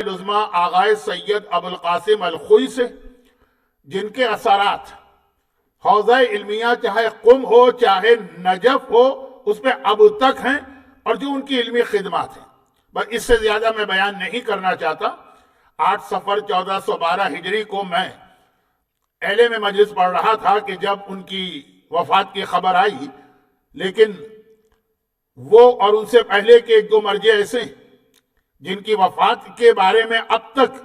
عظمیٰ آغائے سید ابوالقاسم الخوئی سے، جن کے اثرات حوزہ علمیہ چاہے قم ہو چاہے نجف ہو اس میں اب تک ہیں، اور جو ان کی علمی خدمات ہیں، بس اس سے زیادہ میں بیان نہیں کرنا چاہتا۔ 8 صفر 1412 ہجری کو میں اہلے میں مجلس پڑھ رہا تھا کہ جب ان کی وفات کی خبر آئی، لیکن وہ اور ان سے پہلے کے 1-2 مرجع ایسے ہیں جن کی وفات کے بارے میں اب تک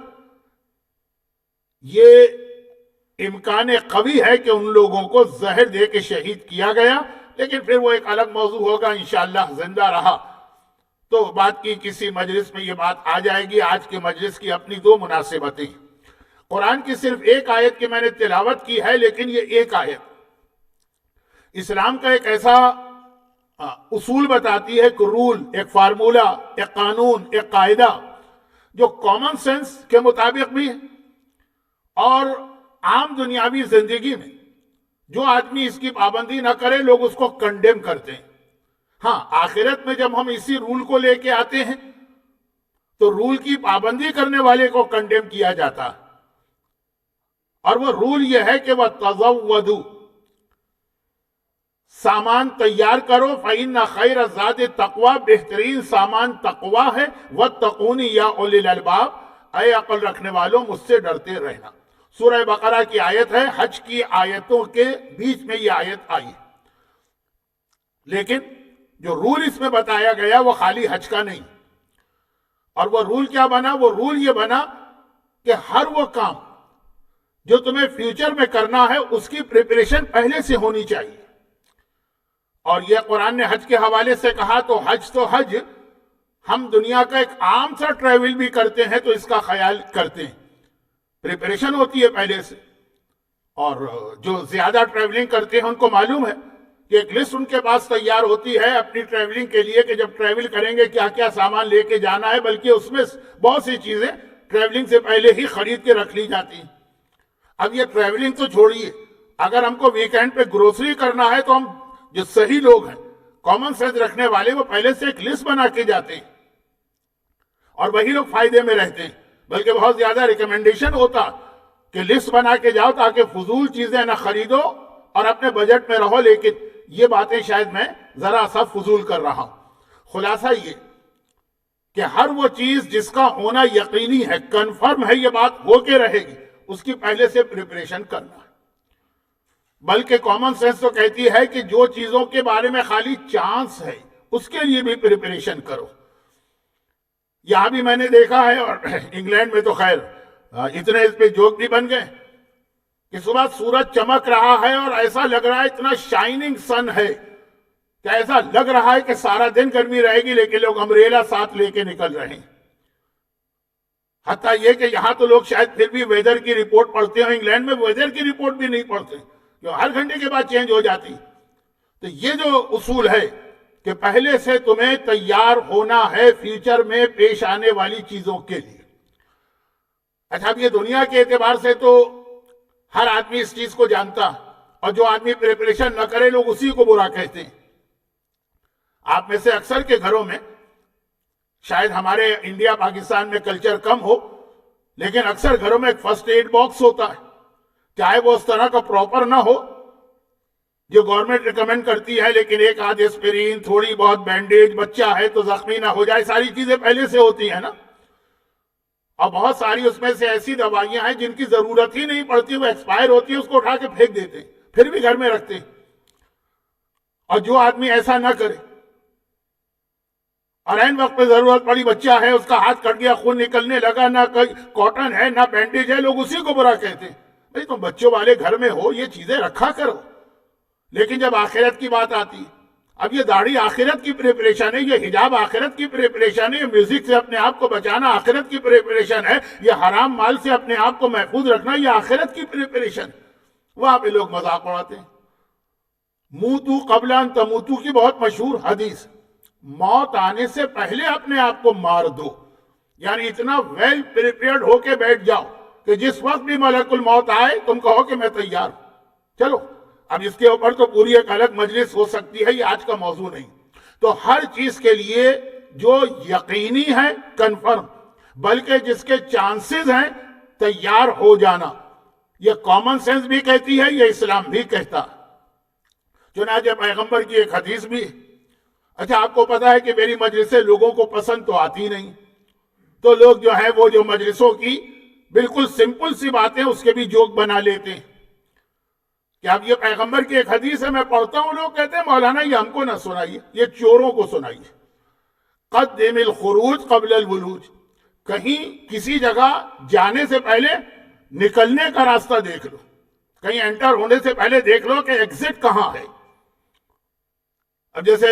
یہ امکان قوی ہے کہ ان لوگوں کو زہر دے کے شہید کیا گیا، لیکن پھر وہ ایک الگ موضوع ہوگا، انشاءاللہ زندہ رہا تو بات کی کسی مجلس میں یہ بات آ جائے گی۔ آج کے مجلس کی اپنی 2 مناسبتیں ہیں۔ قرآن کی صرف ایک آیت کی میں نے تلاوت کی ہے، لیکن یہ ایک آیت اسلام کا ایک ایسا اصول بتاتی ہے، ایک رول، ایک فارمولہ، ایک قانون، ایک قاعدہ جو کامن سینس کے مطابق بھی ہے اور عام دنیاوی زندگی میں جو آدمی اس کی پابندی نہ کرے لوگ اس کو کنڈیم کرتے ہیں۔ ہاں، آخرت میں جب ہم اسی رول کو لے کے آتے ہیں تو رول کی پابندی کرنے والے کو کنڈیم کیا جاتا ہے، اور وہ رول یہ ہے کہ وَتَزَوَّدُوا، سامان تیار کرو، فَإِنَّ خَيْرَ الزَّادِ التَّقْوَىٰ، بہترین سامان تقویٰ ہے، وَاتَّقُونِ يَا أُولِي الْأَلْبَابِ، اے عقل رکھنے والوں مجھ سے ڈرتے رہنا۔ سورہ بقرہ کی آیت ہے، حج کی آیتوں کے بیچ میں یہ آیت آئی، لیکن جو رول اس میں بتایا گیا وہ خالی حج کا نہیں، اور وہ رول کیا بنا؟ وہ رول یہ بنا کہ ہر وہ کام جو تمہیں فیوچر میں کرنا ہے اس کی پریپریشن پہلے سے ہونی چاہیے۔ اور یہ قرآن نے حج کے حوالے سے کہا تو حج ہم دنیا کا ایک عام سا ٹریول بھی کرتے ہیں تو اس کا خیال کرتے ہیں، پریپریشن ہوتی ہے پہلے سے۔ اور جو زیادہ ٹریولنگ کرتے ہیں ان کو معلوم ہے کہ ایک لسٹ ان کے پاس تیار ہوتی ہے اپنی ٹریولنگ کے لیے کہ جب ٹریول کریں گے کیا کیا سامان لے کے جانا ہے، بلکہ اس میں بہت سی چیزیں ٹریولنگ سے پہلے ہی خرید کے رکھ لی جاتی ہیں۔ اب یہ ٹریولنگ تو چھوڑیے، اگر ہم کو ویکینڈ پہ گروسری کرنا ہے تو ہم جو صحیح لوگ ہیں، کامن سینس رکھنے والے، وہ پہلے سے ایک لسٹ بنا کے جاتے ہیں، اور وہی لوگ فائدے میں رہتے ہیں۔ بلکہ بہت زیادہ ریکمنڈیشن ہوتا کہ لسٹ بنا کے جاؤ تاکہ فضول چیزیں نہ خریدو اور اپنے بجٹ میں رہو، لیکن یہ باتیں شاید میں ذرا سا فضول کر رہا ہوں۔ خلاصہ یہ کہ ہر وہ چیز جس کا ہونا یقینی ہے، کنفرم ہے یہ بات ہو کے رہے گی، اس کی پہلے سے پریپریشن کرنا ہے۔ بلکہ کامن سینس تو کہتی ہے کہ جو چیزوں کے بارے میں خالی چانس ہے اس کے لیے بھی پریپریشن کرو۔ یہاں بھی میں نے دیکھا ہے، اور انگلینڈ میں تو خیر اتنے اس پہ جوک بھی بن گئے کہ صبح سورج چمک رہا ہے اور ایسا لگ رہا ہے اتنا شائننگ سن ہے کہ ایسا لگ رہا ہے کہ سارا دن گرمی رہے گی، لیکن لوگ امبریلا ساتھ لے کے نکل رہے ہیں۔ حتیٰ یہ کہ یہاں تو لوگ شاید پھر بھی ویدر کی رپورٹ پڑھتے ہیں، انگلینڈ میں ویدر کی رپورٹ بھی نہیں پڑھتے، جو ہر گھنٹے کے بعد چینج ہو جاتی۔ تو یہ جو اصول ہے کہ پہلے سے تمہیں تیار ہونا ہے فیوچر میں پیش آنے والی چیزوں کے لیے۔ اچھا، اب یہ دنیا کے اعتبار سے تو ہر آدمی اس چیز کو جانتا، اور جو آدمی پریپریشن نہ کرے لوگ اسی کو برا کہتے ہیں۔ آپ میں سے اکثر کے گھروں میں، شاید ہمارے انڈیا پاکستان میں کلچر کم ہو، لیکن اکثر گھروں میں ایک فرسٹ ایڈ باکس ہوتا ہے، چاہے وہ اس طرح کا پراپر نہ ہو جو گورنمنٹ ریکمینڈ کرتی ہے، لیکن ایک آدھ اسپرین، تھوڑی بہت بینڈیج، بچہ ہے تو زخمی نہ ہو جائے، ساری چیزیں پہلے سے ہوتی ہیں نا۔ اور بہت ساری اس میں سے ایسی دوائیاں ہیں جن کی ضرورت ہی نہیں پڑتی، وہ ایکسپائر ہوتی ہے، اس کو اٹھا کے پھینک دیتے ہیں، پھر بھی گھر میں رکھتے ہیں۔ اور جو آدمی ایسا نہ کرے اور عین وقت پہ ضرورت پڑی، بچہ ہے، اس کا ہاتھ کٹ گیا، خون نکلنے لگا، نہ کاٹن ہے نہ بینڈیج ہے، لوگ اسی کو برا کہتے ہیں۔ بھئی تم بچوں والے گھر میں ہو، یہ چیزیں رکھا کرو۔ لیکن جب آخرت کی بات آتی، اب یہ داڑھی آخرت کی پریپریشن ہے، یہ حجاب آخرت کی پریپریشن ہے، یہ میوزک سے اپنے آپ کو بچانا آخرت کی پریپریشن ہے، یہ حرام مال سے اپنے آپ کو محفوظ رکھنا یہ آخرت کی پریپریشن۔ وہاں پہ لوگ مذاق اڑاتے ہیں۔ موتو قبل ان تموتو کی بہت مشہور حدیث، موت آنے سے پہلے اپنے آپ کو مار دو، یعنی اتنا ویل پریپیئرڈ ہو کے بیٹھ جاؤ کہ جس وقت بھی ملک الموت آئے تم کہو کہ میں تیار ہوں۔ چلو، اب اس کے اوپر تو پوری ایک الگ مجلس ہو سکتی ہے، یہ آج کا موضوع نہیں۔ تو ہر چیز کے لیے جو یقینی ہے، کنفرم، بلکہ جس کے چانسز ہیں تیار ہو جانا. یہ کامن سینس بھی کہتی ہے، یہ اسلام بھی کہتا. چنانچہ پیغمبر کی ایک حدیث بھی ہے. اچھا آپ کو پتا ہے کہ میری مجلسیں لوگوں کو پسند تو آتی نہیں، تو لوگ جو ہے وہ جو مجلسوں کی بالکل سمپل سی باتیں اس کے بھی جوک بنا لیتے ہیں کہ اب یہ پیغمبر کی ایک حدیث ہے، میں پڑھتا ہوں، لوگ کہتے ہیں مولانا یہ ہم کو نہ سنائیے، یہ چوروں کو سنائیے. قدم الخروج قبل الولوج، کہیں کسی جگہ جانے سے پہلے نکلنے کا راستہ دیکھ لو، کہیں انٹر ہونے سے پہلے دیکھ لو کہ ایگزٹ کہاں ہے. اب جیسے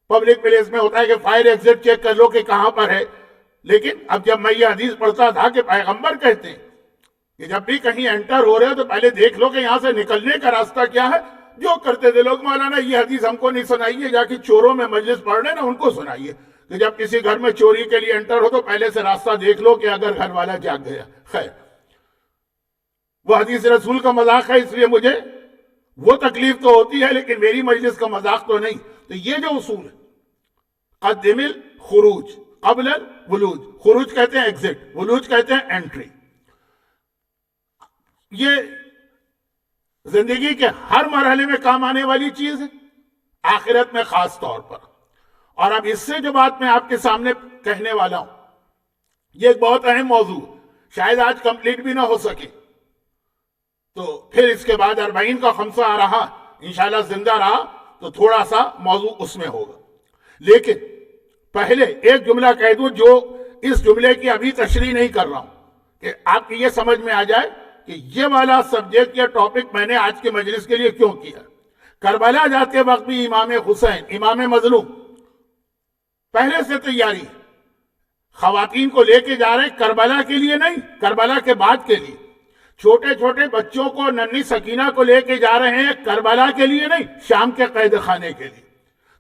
پبلک پلیس میں ہوتا ہے کہ فائر ایگزٹ چیک کر لو کہ کہاں پر ہے، لیکن اب جب میں یہ حدیث پڑھتا تھا کہ پیغمبر کہتے ہیں کہ جب بھی کہیں انٹر ہو رہے ہو تو پہلے دیکھ لو کہ یہاں سے نکلنے کا راستہ کیا ہے. جو کرتے تھے لوگ، مولانا یہ حدیث ہم کو نہیں سنائیے، جا کے چوروں میں مجلس پڑھ رہے نا ان کو سنائیے کہ جب کسی گھر میں چوری کے لیے انٹر ہو تو پہلے سے راستہ دیکھ لو کہ اگر گھر والا جاگ گیا. خیر، وہ حدیث رسول کا مذاق ہے، اس لیے مجھے وہ تکلیف تو ہوتی ہے لیکن میری مجلس کا مذاق تو نہیں. تو یہ جو اصول ہے، قدم الخروج قبل الولوج، خروج کہتے ہیں ایگزٹ، ولوج کہتے ہیں انٹری. یہ زندگی کے ہر مرحلے میں کام آنے والی چیز ہے، آخرت میں خاص طور پر. اور اب اس سے جو بات میں آپ کے سامنے کہنے والا ہوں، یہ ایک بہت اہم موضوع، شاید آج کمپلیٹ بھی نہ ہو سکے، تو پھر اس کے بعد 40 کا خمسہ آ رہا، انشاءاللہ زندہ رہا تو تھوڑا سا موضوع اس میں ہوگا. لیکن پہلے ایک جملہ کہہ دوں، جو اس جملے کی ابھی تشریح نہیں کر رہا ہوں، کہ آپ کی یہ سمجھ میں آ جائے کہ یہ والا سبجیکٹ یا ٹاپک میں نے آج کے مجلس کے لیے کیوں کیا. کربلا جاتے وقت بھی امام حسین، امام مظلوم، پہلے سے تیاری، خواتین کو لے کے جا رہے ہیں کربلا کے لیے نہیں، کربلا کے بعد کے لیے. چھوٹے چھوٹے بچوں کو، ننھی سکینہ کو لے کے جا رہے ہیں کربلا کے لیے نہیں، شام کے قید خانے کے لیے.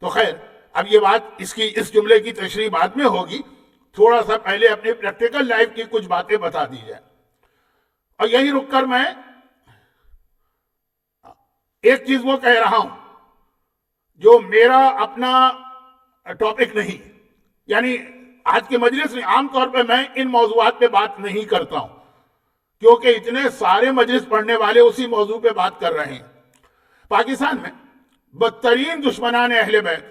تو خیر، اب یہ بات اس جملے کی تشریح بعد میں ہوگی، تھوڑا سا پہلے اپنی پریکٹیکل لائف کی کچھ باتیں بتا دی جائیں. اور یہی رک کر میں ایک چیز وہ کہہ رہا ہوں جو میرا اپنا ٹاپک نہیں، یعنی آج کے مجلس میں عام طور پہ میں ان موضوعات پہ بات نہیں کرتا ہوں کیونکہ اتنے سارے مجلس پڑھنے والے اسی موضوع پہ بات کر رہے ہیں. پاکستان میں بدترین دشمنان اہل بیت،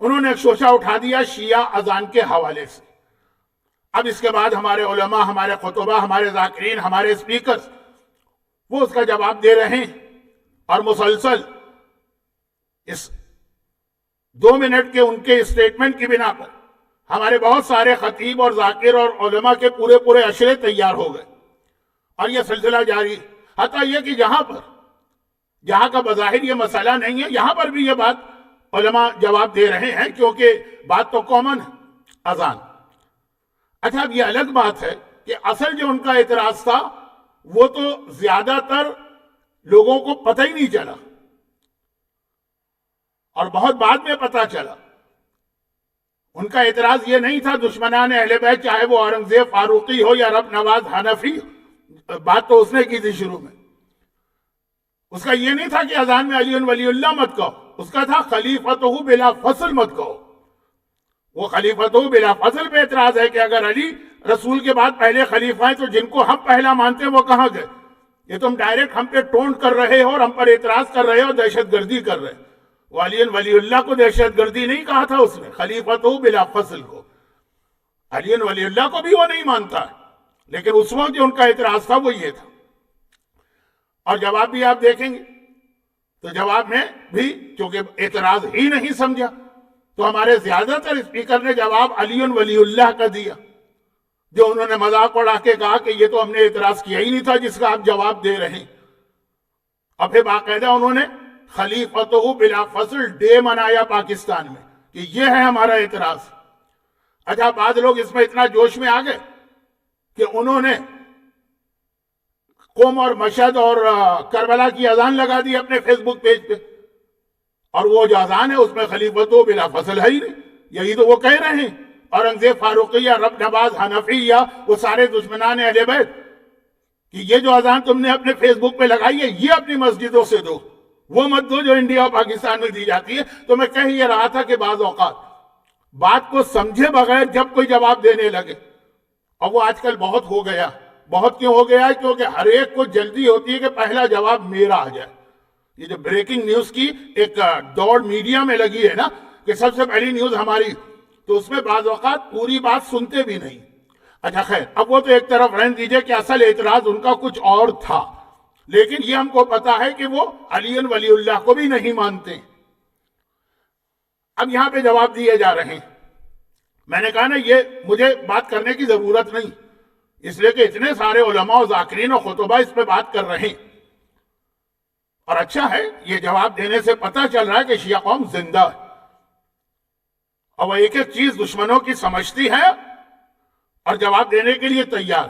انہوں نے ایک شوشہ اٹھا دیا شیعہ اذان کے حوالے سے. اب اس کے بعد ہمارے علماء، ہمارے خطبہ، ہمارے ذاکرین، ہمارے اسپیکرز وہ اس کا جواب دے رہے ہیں، اور مسلسل اس 2 منٹ کے ان کے اسٹیٹمنٹ کی بنا پر ہمارے بہت سارے خطیب اور ذاکر اور علماء کے پورے اشرے تیار ہو گئے، اور یہ سلسلہ جاری. حتیٰ یہ کہ جہاں کا بظاہر یہ مسئلہ نہیں ہے، یہاں پر بھی یہ بات علماء جواب دے رہے ہیں کیونکہ بات تو کامن ہے، اذان. اچھا، اب یہ الگ بات ہے کہ اصل جو ان کا اعتراض تھا وہ تو زیادہ تر لوگوں کو پتہ ہی نہیں چلا، اور بہت بعد میں پتہ چلا. ان کا اعتراض یہ نہیں تھا دشمنان اہل بیت، چاہے وہ اورنگزیب فاروقی ہو یا رب نواز حنفی، بات تو اس نے کی تھی شروع میں. اس کا یہ نہیں تھا کہ اذان میں علی ولی اللہ مت کہو، اس کا تھا خلیفتہ بلا فصل مت کہو. وہ خلیفتہ بلا فصل پہ اعتراض ہے کہ اگر علی رسول کے بعد پہلے خلیفہ ہیں تو جن کو ہم پہلا مانتے ہیں وہ کہاں گئے؟ یہ تم ڈائریکٹ ہم پہ ٹونٹ کر رہے ہو اور ہم پر اعتراض کر رہے ہو، دہشت گردی کر رہے. وہ علی ولی اللہ کو دہشت گردی نہیں کہا تھا اس نے، خلیفتہ بلا فصل کو. علی ولی اللہ کو بھی وہ نہیں مانتا، لیکن اس وقت جو ان کا اعتراض تھا وہ یہ تھا. اور جواب بھی آپ دیکھیں گے تو جواب میں بھی چونکہ اعتراض ہی نہیں سمجھا تو ہمارے زیادہ تر اسپیکر نے جواب علی ولی اللہ کا دیا، جو انہوں نے مذاق اڑا کے کہا کہ یہ تو ہم نے اعتراض کیا ہی نہیں تھا جس کا آپ جواب دے رہے ہیں. اور پھر باقاعدہ انہوں نے خلیفتہ بلا فصل ڈے منایا پاکستان میں کہ یہ ہے ہمارا اعتراض. اچھا، بعض لوگ اس میں اتنا جوش میں آ گئے کہ انہوں نے قم اور مشہد اور کربلا کی اذان لگا دی اپنے فیس بک پیج پہ، اور وہ جو اذان ہے اس میں خلیفتہ بلا فصل ہے ہی نہیں. یہی تو وہ کہہ رہے ہیں اورنگزیب فاروقی یا رب نواز حنفی یا وہ سارے دشمنان اہل بیت کہ یہ جو اذان تم نے اپنے فیس بک پہ لگائی ہے یہ اپنی مسجدوں سے دو، وہ مت دو جو انڈیا اور پاکستان میں دی جاتی ہے. تو میں کہہ یہ رہا تھا کہ بعض اوقات بات کو سمجھے بغیر جب کوئی جواب دینے لگے، اور وہ آج کل بہت ہو گیا. بہت کیوں ہو گیا ہے؟ کیونکہ ہر ایک کو جلدی ہوتی ہے کہ پہلا جواب میرا آ جائے. یہ جو بریکنگ نیوز کی ایک دوڑ میڈیا میں لگی ہے نا کہ سب سے پہلی نیوز ہماری، تو اس میں بعض اوقات پوری بات سنتے بھی نہیں. اچھا خیر، اب وہ تو ایک طرف رہن دیجئے کہ اصل اعتراض ان کا کچھ اور تھا، لیکن یہ ہم کو پتا ہے کہ وہ علی ولی اللہ کو بھی نہیں مانتے. اب یہاں پہ جواب دیے جا رہے ہیں. میں نے کہا نا یہ مجھے بات کرنے کی ضرورت نہیں، اس لیے کہ اتنے سارے علماء و ذاکرین و خطبہ اس پہ بات کر رہے ہیں. اور اچھا ہے یہ جواب دینے سے پتہ چل رہا ہے کہ شیعہ قوم زندہ ہے، اور وہ ایک ایک چیز دشمنوں کی سمجھتی ہے اور جواب دینے کے لیے تیار.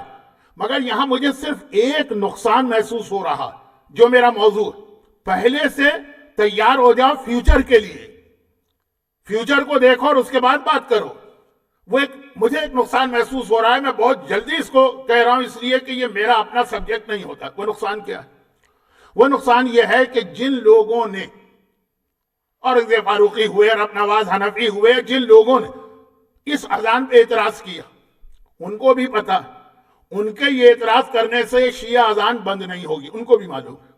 مگر یہاں مجھے صرف ایک نقصان محسوس ہو رہا جو میرا موضوع، پہلے سے تیار ہو جاؤ فیوچر کے لیے، فیوچر کو دیکھو اور اس کے بعد بات کرو. مجھے ایک نقصان محسوس ہو رہا ہے، میں بہت جلدی اس کو کہہ رہا ہوں اس لیے کہ یہ میرا اپنا سبجیکٹ نہیں ہوتا. وہ نقصان کیا ہے؟ وہ نقصان یہ ہے کہ جن لوگوں نے، اور فاروقی ہوئے، رب نواز حنفی ہوئے، جن لوگوں نے اس اذان پہ اعتراض کیا، ان کو بھی پتا ان کے یہ اعتراض کرنے سے شیعہ اذان بند نہیں ہوگی، ان کو بھی معلوم ہے.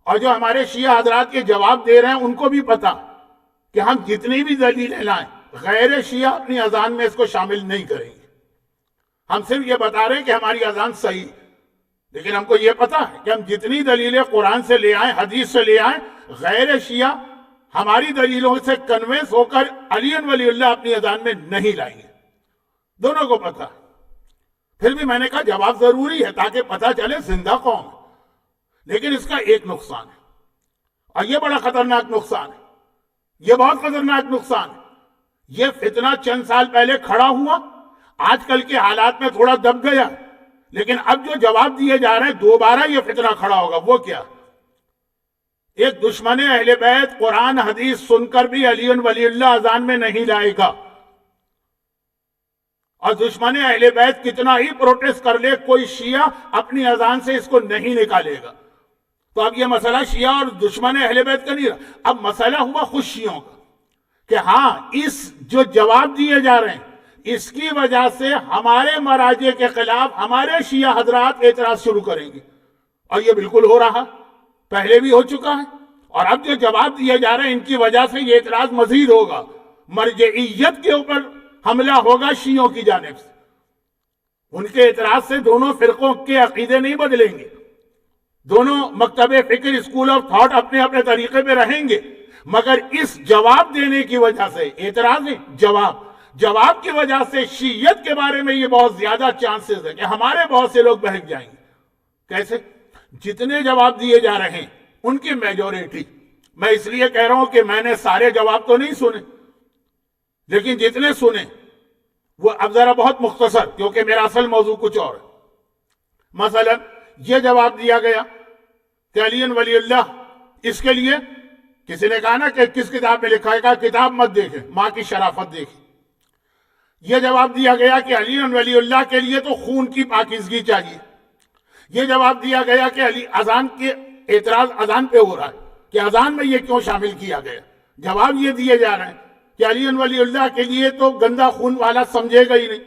اور جو ہمارے شیعہ حضرات کے جواب دے رہے ہیں ان کو بھی پتا کہ ہم جتنی بھی دلیلیں لائیں غیر شیعہ اپنی اذان میں اس کو شامل نہیں کریں گے. ہم صرف یہ بتا رہے ہیں کہ ہماری اذان صحیح، لیکن ہم کو یہ پتا ہے کہ ہم جتنی دلیلیں قرآن سے لے آئیں، حدیث سے لے آئیں، غیر شیعہ ہماری دلیلوں سے کنوینس ہو کر علی ولی اللہ اپنی اذان میں نہیں لائیں گے. دونوں کو پتا. پھر بھی میں نے کہا جواب ضروری ہے تاکہ پتا چلے زندہ قوم. لیکن اس کا ایک نقصان ہے، اور یہ بڑا خطرناک نقصان ہے، یہ بہت خطرناک نقصان ہے. یہ فتنہ چند سال پہلے کھڑا ہوا، آج کل کے حالات میں تھوڑا دب گیا، لیکن اب جو جواب دیے جا رہے ہیں دوبارہ یہ فتنہ کھڑا ہوگا. وہ کیا؟ ایک دشمن اہل بیت قرآن حدیث سن کر بھی علی ولی اللہ اذان میں نہیں لائے گا، اور دشمن اہل بیت کتنا ہی پروٹیسٹ کر لے کوئی شیعہ اپنی اذان سے اس کو نہیں نکالے گا. تو اب یہ مسئلہ شیعہ اور دشمن اہل بیت کا نہیں رہا، اب مسئلہ ہوا خوشیوں کا کہ ہاں اس جو جواب دیے جا رہے ہیں اس کی وجہ سے ہمارے مراجع کے خلاف ہمارے شیعہ حضرات اعتراض شروع کریں گے. اور یہ بالکل ہو رہا، پہلے بھی ہو چکا ہے، اور اب جو جواب دیے جا رہے ہیں ان کی وجہ سے یہ اعتراض مزید ہوگا. مرجعیت کے اوپر حملہ ہوگا شیعوں کی جانب سے. ان کے اعتراض سے دونوں فرقوں کے عقیدے نہیں بدلیں گے، دونوں مکتب فکر اسکول آف تھاٹ اپنے اپنے طریقے پہ رہیں گے، مگر اس جواب دینے کی وجہ سے، اعتراض نہیں، جواب کی وجہ سے شیعیت کے بارے میں یہ بہت زیادہ چانسز ہے کہ ہمارے بہت سے لوگ بہک جائیں گے. کیسے؟ جتنے جواب دیے جا رہے ہیں ان کی میجورٹی، میں اس لیے کہہ رہا ہوں کہ میں نے سارے جواب تو نہیں سنے، لیکن جتنے سنے وہ اب ذرا بہت مختصر، کیونکہ میرا اصل موضوع کچھ اور ہے. مثلا یہ جواب دیا گیا کہ علی ولی اللہ، اس کے لیے کسی نے کہا نا کہ کس کتاب میں لکھا ہے، کہا کتاب مت دیکھیں، ماں کی شرافت دیکھیں. یہ جواب دیا گیا کہ علی ولی اللہ کے لیے تو خون کی پاکیزگی چاہیے. یہ جواب دیا گیا کہ علی اذان کے اعتراض اذان پہ ہو رہا ہے کہ اذان میں یہ کیوں شامل کیا گیا. جواب یہ دیے جا رہے ہیں کہ علی ولی اللہ کے لیے تو گندا خون والا سمجھے گا ہی نہیں.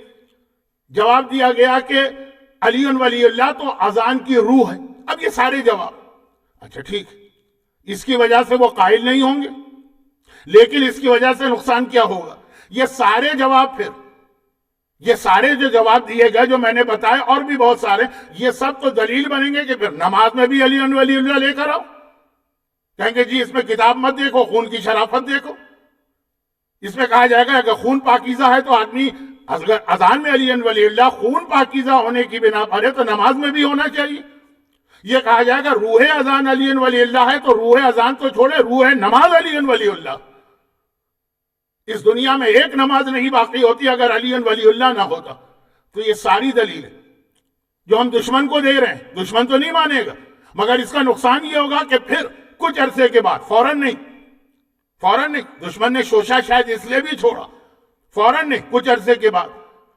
جواب دیا گیا کہ علی ولی اللہ تو اذان کی روح ہے. اب یہ سارے جواب، اچھا ٹھیک، اس کی وجہ سے وہ قائل نہیں ہوں گے، لیکن اس کی وجہ سے نقصان کیا ہوگا؟ یہ سارے جواب، پھر یہ سارے جو جواب دیے گئے جو میں نے بتائے اور بھی بہت سارے، یہ سب تو دلیل بنیں گے کہ پھر نماز میں بھی علی ولی اللہ لے کر آؤ. کہیں گے جی اس میں کتاب مت دیکھو، خون کی شرافت دیکھو. اس میں کہا جائے گا کہ خون پاکیزہ ہے تو آدمی اذان میں علی ولی اللہ خون پاکیزہ ہونے کی بنا پر ہے تو نماز میں بھی ہونا چاہیے. یہ کہا جائے گا روح اذان علی ولی اللہ ہے تو روح اذان تو چھوڑے، روح نماز علی ولی اللہ. اس دنیا میں ایک نماز نہیں باقی ہوتی اگر علی ولی اللہ نہ ہوتا. تو یہ ساری دلیل جو ہم دشمن کو دے رہے ہیں، دشمن تو نہیں مانے گا، مگر اس کا نقصان یہ ہوگا کہ پھر کچھ عرصے کے بعد، فوراً نہیں، دشمن نے شوشہ شاید اس لیے بھی چھوڑا، فوراً نہیں، کچھ عرصے کے بعد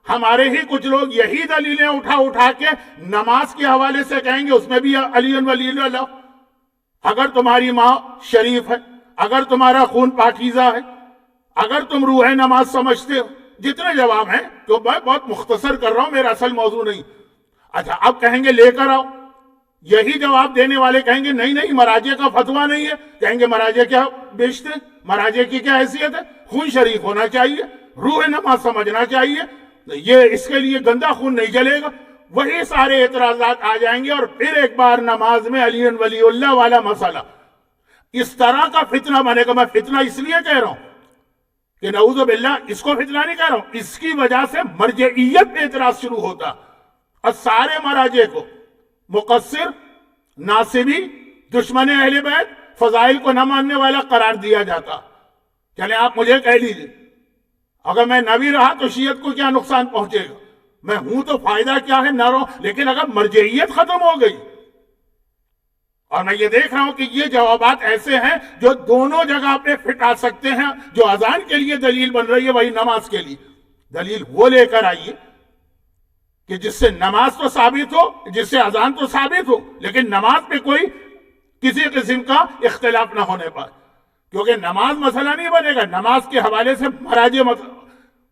ہمارے ہی کچھ لوگ یہی دلیلیں اٹھا کے نماز کے حوالے سے کہیں گے اس میں بھی علی ولی اللہ. اگر تمہاری ماں شریف ہے، اگر تمہارا خون پاکیزہ ہے، اگر تم روح نماز سمجھتے ہو، جتنے جواب ہیں تو میں بہت مختصر کر رہا ہوں، میرا اصل موضوع نہیں. اچھا اب کہیں گے لے کر آؤ، یہی جواب دینے والے کہیں گے نہیں نہیں مراجع کا فتویٰ نہیں ہے. کہیں گے مراجع کیا بیچتے، مراجع کی کیا حیثیت ہے؟ خون شریف ہونا چاہیے، روح نماز سمجھنا چاہیے، یہ اس کے لیے گندا خون نہیں چلے گا. وہی سارے اعتراضات آ جائیں گے اور پھر ایک بار نماز میں علی ولی اللہ والا مسئلہ اس طرح کا فتنہ بنے گا. میں فتنہ اس لیے کہہ رہا ہوں کہ نعوذ باللہ اس کو فتنہ نہیں کہہ رہا ہوں، اس کی وجہ سے مرجعیت پہ اعتراض شروع ہوتا اور سارے مراجع کو مقصر، ناصبی، دشمن اہل بیت، فضائل کو نہ ماننے والا قرار دیا جاتا. چلے آپ مجھے کہہ لیجیے اگر میں نہ بھی رہا تو شیعت کو کیا نقصان پہنچے گا؟ میں ہوں تو فائدہ کیا ہے نہ رہو. لیکن اگر مرجعیت ختم ہو گئی، اور میں یہ دیکھ رہا ہوں کہ یہ جوابات ایسے ہیں جو دونوں جگہ پہ فٹ آ سکتے ہیں. جو اذان کے لیے دلیل بن رہی ہے وہی نماز کے لیے دلیل وہ لے کر آئیے کہ جس سے نماز تو ثابت ہو، جس سے اذان تو ثابت ہو، لیکن نماز پہ کوئی کسی قسم کا اختلاف نہ ہونے پائے. کیونکہ نماز مسئلہ نہیں بنے گا، نماز کے حوالے سے مراجع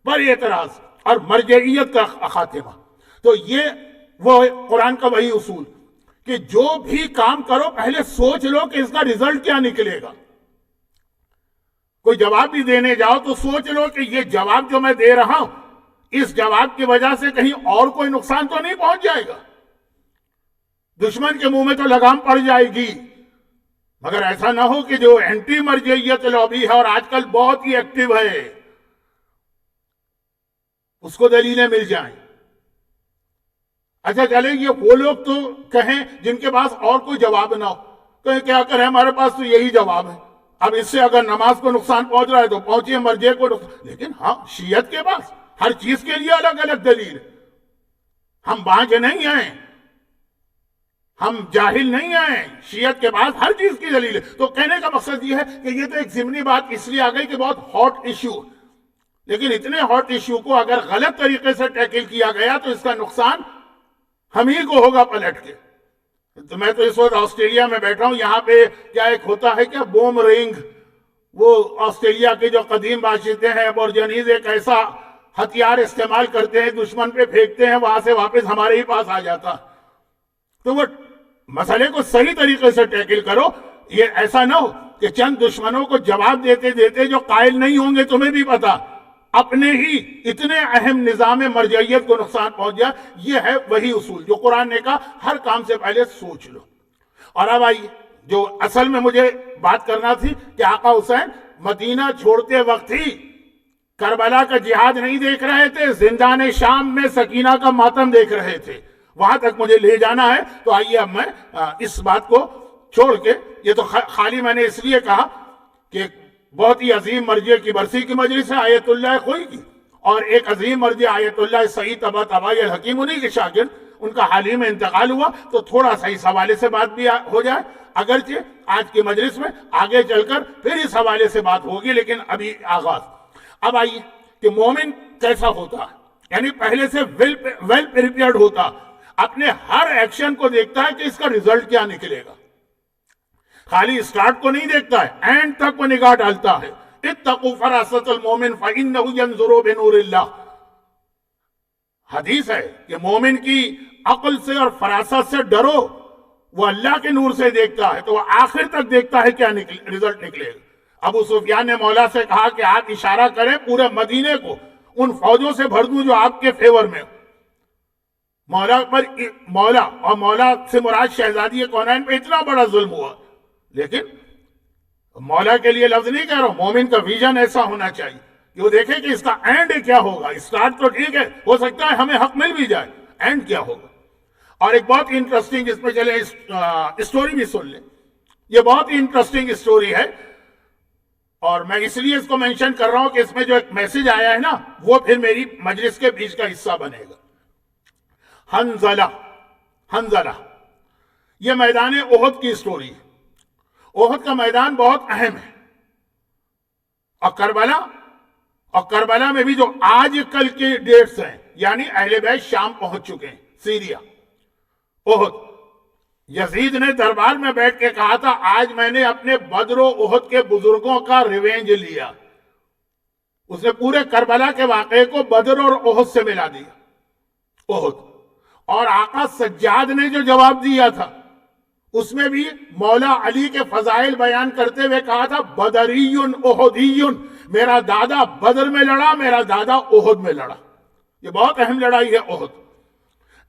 پر اعتراض اور مرجعیت کا خاتمہ. تو یہ وہ قرآن کا وہی اصول کہ جو بھی کام کرو پہلے سوچ لو کہ اس کا ریزلٹ کیا نکلے گا. کوئی جواب بھی دینے جاؤ تو سوچ لو کہ یہ جواب جو میں دے رہا ہوں اس جواب کی وجہ سے کہیں اور کوئی نقصان تو نہیں پہنچ جائے گا، دشمن کے منہ میں تو لگام پڑ جائے گی. مگر ایسا نہ ہو کہ جو اینٹی مرجعیت لابی ہے اور آج کل بہت ہی ایکٹیو ہے اس کو دلیلیں مل جائیں. اچھا چلے یہ وہ لوگ تو کہیں جن کے پاس اور کوئی جواب نہ ہو، کہیں کیا کریں ہمارے پاس تو یہی جواب ہے، اب اس سے اگر نماز کو نقصان پہنچ رہا ہے تو پہنچیے مرجع کو نقصان. لیکن ہاں شیعت کے پاس ہر چیز کے لیے الگ الگ دلیل. ہم بانج نہیں ہیں، ہم جاہل نہیں ہیں، شیعت کے پاس ہر چیز کی دلیل ہے. تو کہنے کا مقصد یہ ہے کہ یہ تو ایک ضمنی بات اس لیے آ گئی کہ بہت ہاٹ ایشو، لیکن اتنے ہاٹ ایشو کو اگر غلط طریقے سے ٹیکل کیا گیا تو اس کا نقصان ہم ہی کو ہوگا پلٹ کے. تو میں تو اس وقت آسٹریلیا میں بیٹھا ہوں، یہاں پہ کیا ایک ہوتا ہے کیا بوم رنگ، وہ آسٹریلیا کے جو قدیم باشندے ہیں ابورجنیز ایک ایسا ہتھیار استعمال کرتے ہیں، دشمن پہ پھینکتے ہیں، وہاں سے واپس ہمارے ہی پاس آ جاتا. تو وہ مسئلے کو صحیح طریقے سے ٹیکل کرو. یہ ایسا نہ ہو کہ چند دشمنوں کو جواب دیتے دیتے جو قائل نہیں ہوں گے تمہیں بھی پتا اپنے ہی اتنے اہم نظام مرجعیت کو نقصان پہنچ جائے. یہ ہے وہی اصول جو قرآن نے کہا ہر کام سے پہلے سوچ لو. اور اب آئیے جو اصل میں مجھے بات کرنا تھی کہ آقا حسین مدینہ چھوڑتے وقت ہی کربلا کا جہاد نہیں دیکھ رہے تھے، زندان شام میں سکینہ کا ماتم دیکھ رہے تھے. وہاں تک مجھے لے جانا ہے. تو آئیے اب میں اس بات کو چھوڑ کے، یہ تو خالی میں نے اس لیے کہا کہ بہت ہی عظیم مرجع کی برسی کی مجلس ہے آیت اللہ خوئی کی، اور ایک عظیم مرجع آیت اللہ سعید طباطبائی الحکیم انہی کے شاگرد، ان کا حال ہی میں انتقال ہوا. تو تھوڑا سا اس حوالے سے بات بھی ہو جائے، اگرچہ آج کی مجلس میں آگے چل کر پھر اس حوالے سے بات ہوگی، لیکن ابھی آغاز. اب آئیے کہ مومن کیسا ہوتا ہے، یعنی پہلے سے ویل پریپیئرڈ ہوتا، اپنے ہر ایکشن کو دیکھتا ہے کہ اس کا ریزلٹ کیا نکلے گا. خالی اسٹارٹ کو نہیں دیکھتا ہے، اینڈ تک وہ نگاہ ڈالتا ہے. اتقوا فراست المومن فإنه ينظر بنور اللہ. حدیث ہے کہ مومن کی عقل سے اور فراست سے ڈرو، وہ اللہ کے نور سے دیکھتا ہے تو وہ آخر تک دیکھتا ہے کیا ریزلٹ نکلے گا. ابو سفیان نے مولا سے کہا کہ آپ اشارہ کریں پورے مدینے کو ان فوجوں سے بھر دوں جو آپ کے فیور میں. مولا اور مولا سے مراد شہزادی کونین پہ اتنا بڑا ظلم ہوا، لیکن مولا کے لیے لفظ نہیں کہہ رہا ہوں، مومن کا ویژن ایسا ہونا چاہیے کہ وہ دیکھے کہ اس کا اینڈ کیا ہوگا. اسٹارٹ تو ٹھیک ہے، ہو سکتا ہے ہمیں حق مل بھی جائے، اینڈ کیا ہوگا. اور ایک بہت انٹرسٹنگ اس پہ چلے اسٹوری بھی سن لیں. یہ بہت ہی انٹرسٹنگ اسٹوری ہے اور میں اس لیے اس کو مینشن کر رہا ہوں کہ اس میں جو ایک میسج آیا ہے نا وہ پھر میری مجلس کے بیچ کا حصہ بنے گا. حنظلہ یہ میدان احد کی اسٹوری ہے. احد کا میدان بہت اہم ہے، اور کربلا میں بھی جو آج کل کے ڈیٹس ہیں، یعنی اہل بیت شام پہنچ چکے ہیں، سیریا. احد یزید نے دربار میں بیٹھ کے کہا تھا آج میں نے اپنے بدر و احد کے بزرگوں کا ریونج لیا. اس نے پورے کربلا کے واقعے کو بدر اور احد سے ملا دیا. احد اور آقا سجاد نے جو جواب دیا تھا اس میں بھی مولا علی کے فضائل بیان کرتے ہوئے کہا تھا بدری احدی، میرا دادا بدر میں لڑا، میرا دادا احد میں لڑا. یہ بہت اہم لڑائی ہے احد.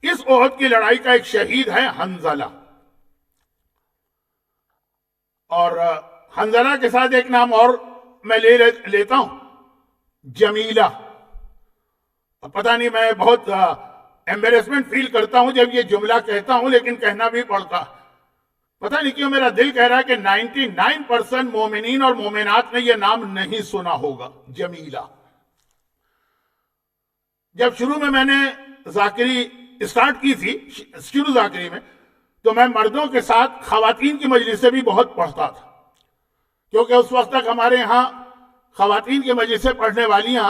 اس احد کی لڑائی کا ایک شہید ہے حنظلہ، اور حنظلہ کے ساتھ ایک نام اور میں لیتا ہوں، جمیلہ. پتہ نہیں، میں بہت ایمبیرسمنٹ فیل کرتا ہوں جب یہ جملہ کہتا ہوں، لیکن کہنا بھی پڑتا. پتہ نہیں کیوں میرا دل کہہ رہا ہے کہ 99% مومنین اور مومنات نے یہ نام نہیں سنا ہوگا، جمیلہ. جب شروع میں نے ذاکری اسٹارٹ کی تھی، شروع ذاکری میں، تو میں مردوں کے ساتھ خواتین کی مجلسیں بھی بہت پڑھتا تھا، کیونکہ اس وقت تک ہمارے ہاں خواتین کی مجلسیں پڑھنے والیاں